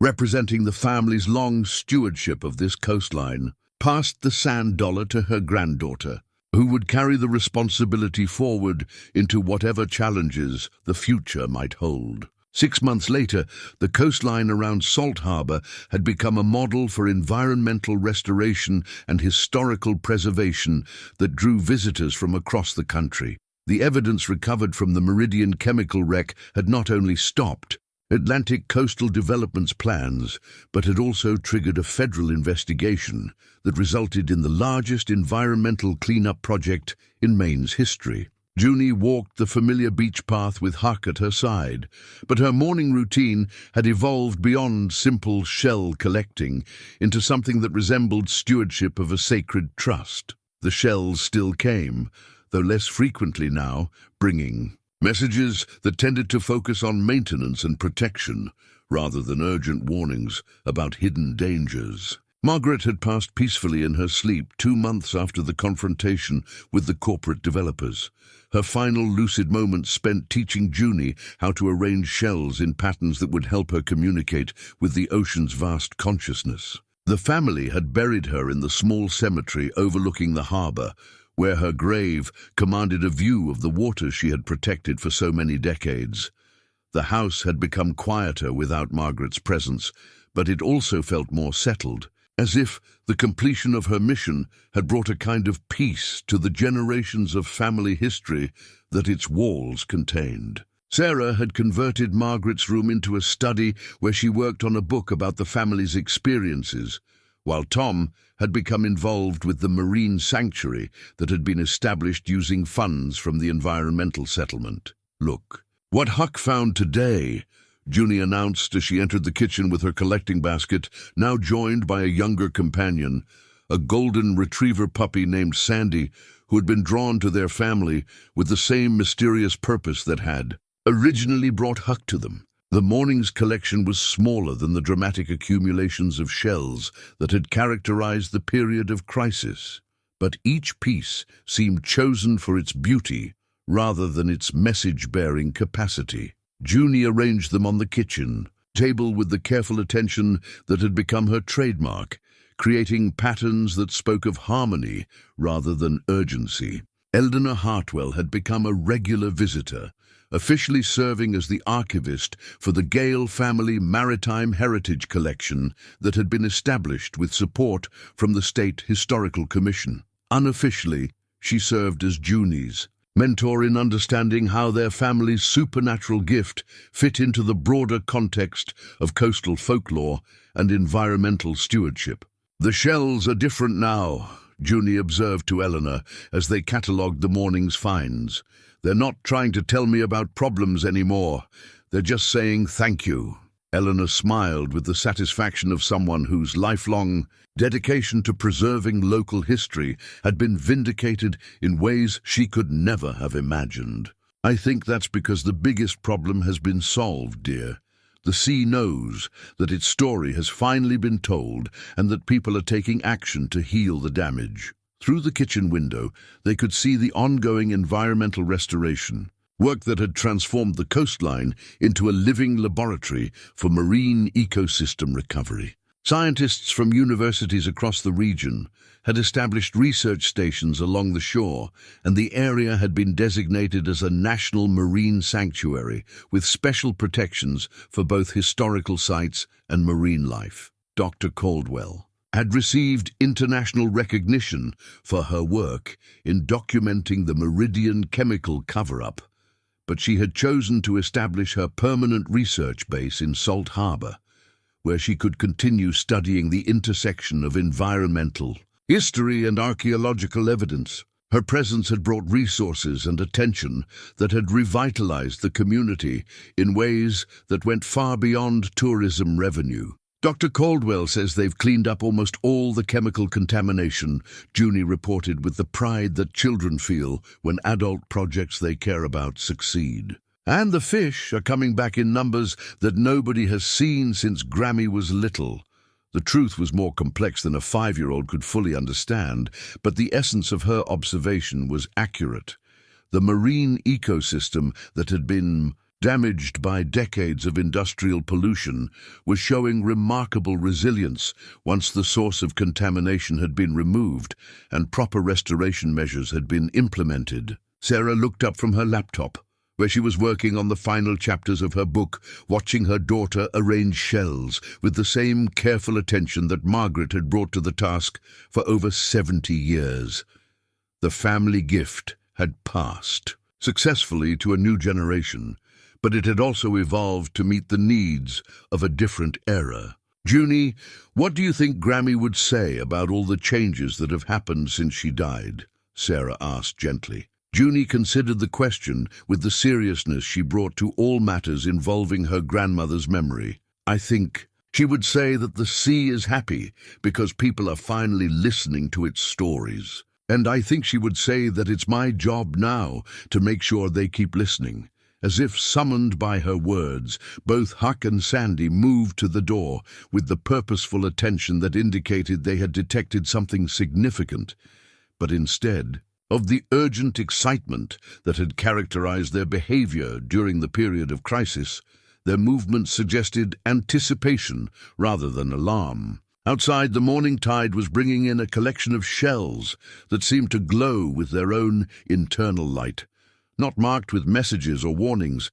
representing the family's long stewardship of this coastline, passed the sand dollar to her granddaughter, who would carry the responsibility forward into whatever challenges the future might hold. 6 months later, the coastline around Salt Harbor had become a model for environmental restoration and historical preservation that drew visitors from across the country. The evidence recovered from the Meridian chemical wreck had not only stopped Atlantic Coastal Development's plans, but had also triggered a federal investigation that resulted in the largest environmental cleanup project in Maine's history. Junie walked the familiar beach path with Huck at her side, but her morning routine had evolved beyond simple shell collecting into something that resembled stewardship of a sacred trust. The shells still came, though less frequently now, bringing messages that tended to focus on maintenance and protection, rather than urgent warnings about hidden dangers. Margaret had passed peacefully in her sleep 2 months after the confrontation with the corporate developers. Her final lucid moments spent teaching Junie how to arrange shells in patterns that would help her communicate with the ocean's vast consciousness. The family had buried her in the small cemetery overlooking the harbor, where her grave commanded a view of the waters she had protected for so many decades. The house had become quieter without Margaret's presence, but it also felt more settled, as if the completion of her mission had brought a kind of peace to the generations of family history that its walls contained. Sarah had converted Margaret's room into a study where she worked on a book about the family's experiences, while Tom had become involved with the marine sanctuary that had been established using funds from the environmental settlement. "Look, what Huck found today," Junie announced as she entered the kitchen with her collecting basket, now joined by a younger companion, a golden retriever puppy named Sandy, who had been drawn to their family with the same mysterious purpose that had originally brought Huck to them. The morning's collection was smaller than the dramatic accumulations of shells that had characterized the period of crisis, but each piece seemed chosen for its beauty rather than its message-bearing capacity. Junie arranged them on the kitchen table with the careful attention that had become her trademark, creating patterns that spoke of harmony rather than urgency. Eldona Hartwell had become a regular visitor, officially serving as the archivist for the Gale family Maritime Heritage Collection that had been established with support from the State Historical Commission. Unofficially, she served as Junie's mentor in understanding how their family's supernatural gift fit into the broader context of coastal folklore and environmental stewardship. "The shells are different now," Junie observed to Eleanor as they catalogued the morning's finds. "They're not trying to tell me about problems anymore. They're just saying thank you." Eleanor smiled with the satisfaction of someone whose lifelong dedication to preserving local history had been vindicated in ways she could never have imagined. "I think that's because the biggest problem has been solved, dear. The sea knows that its story has finally been told and that people are taking action to heal the damage." Through the kitchen window, they could see the ongoing environmental restoration, work that had transformed the coastline into a living laboratory for marine ecosystem recovery. Scientists from universities across the region had established research stations along the shore, and the area had been designated as a national marine sanctuary with special protections for both historical sites and marine life. Dr. Caldwell had received international recognition for her work in documenting the Meridian chemical cover-up, but she had chosen to establish her permanent research base in Salt Harbor, where she could continue studying the intersection of environmental, history, and archaeological evidence. Her presence had brought resources and attention that had revitalized the community in ways that went far beyond tourism revenue. Dr. Caldwell says they've cleaned up almost all the chemical contamination, Junie reported with the pride that children feel when adult projects they care about succeed. And the fish are coming back in numbers that nobody has seen since Grammy was little. The truth was more complex than a 5-year-old could fully understand, but the essence of her observation was accurate. The marine ecosystem that had been damaged by decades of industrial pollution was showing remarkable resilience once the source of contamination had been removed and proper restoration measures had been implemented. Sarah looked up from her laptop, where she was working on the final chapters of her book, watching her daughter arrange shells with the same careful attention that Margaret had brought to the task for over 70 years. The family gift had passed successfully to a new generation, but it had also evolved to meet the needs of a different era. Junie, what do you think Grammy would say about all the changes that have happened since she died? Sarah asked gently. Junie considered the question with the seriousness she brought to all matters involving her grandmother's memory. I think she would say that the sea is happy because people are finally listening to its stories. And I think she would say that it's my job now to make sure they keep listening. As if summoned by her words, both Huck and Sandy moved to the door with the purposeful attention that indicated they had detected something significant. But instead of the urgent excitement that had characterized their behavior during the period of crisis, their movements suggested anticipation rather than alarm. Outside, the morning tide was bringing in a collection of shells that seemed to glow with their own internal light, not marked with messages or warnings,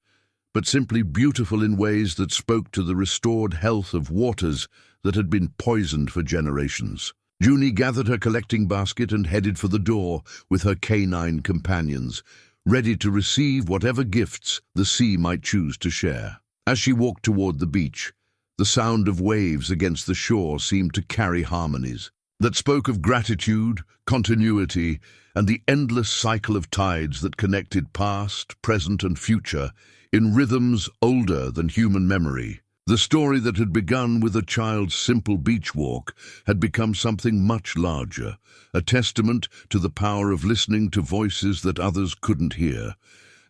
but simply beautiful in ways that spoke to the restored health of waters that had been poisoned for generations. Junie gathered her collecting basket and headed for the door with her canine companions, ready to receive whatever gifts the sea might choose to share. As she walked toward the beach, the sound of waves against the shore seemed to carry harmonies that spoke of gratitude, continuity, and the endless cycle of tides that connected past, present, and future in rhythms older than human memory. The story that had begun with a child's simple beach walk had become something much larger, a testament to the power of listening to voices that others couldn't hear,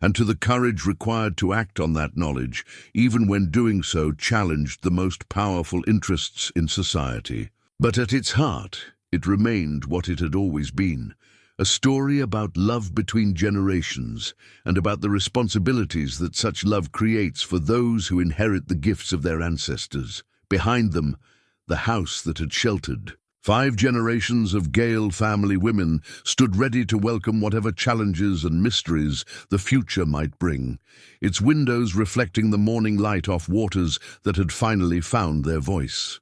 and to the courage required to act on that knowledge, even when doing so challenged the most powerful interests in society. But at its heart, it remained what it had always been, a story about love between generations and about the responsibilities that such love creates for those who inherit the gifts of their ancestors. Behind them, the house that had sheltered 5 generations of Gale family women stood ready to welcome whatever challenges and mysteries the future might bring, its windows reflecting the morning light off waters that had finally found their voice.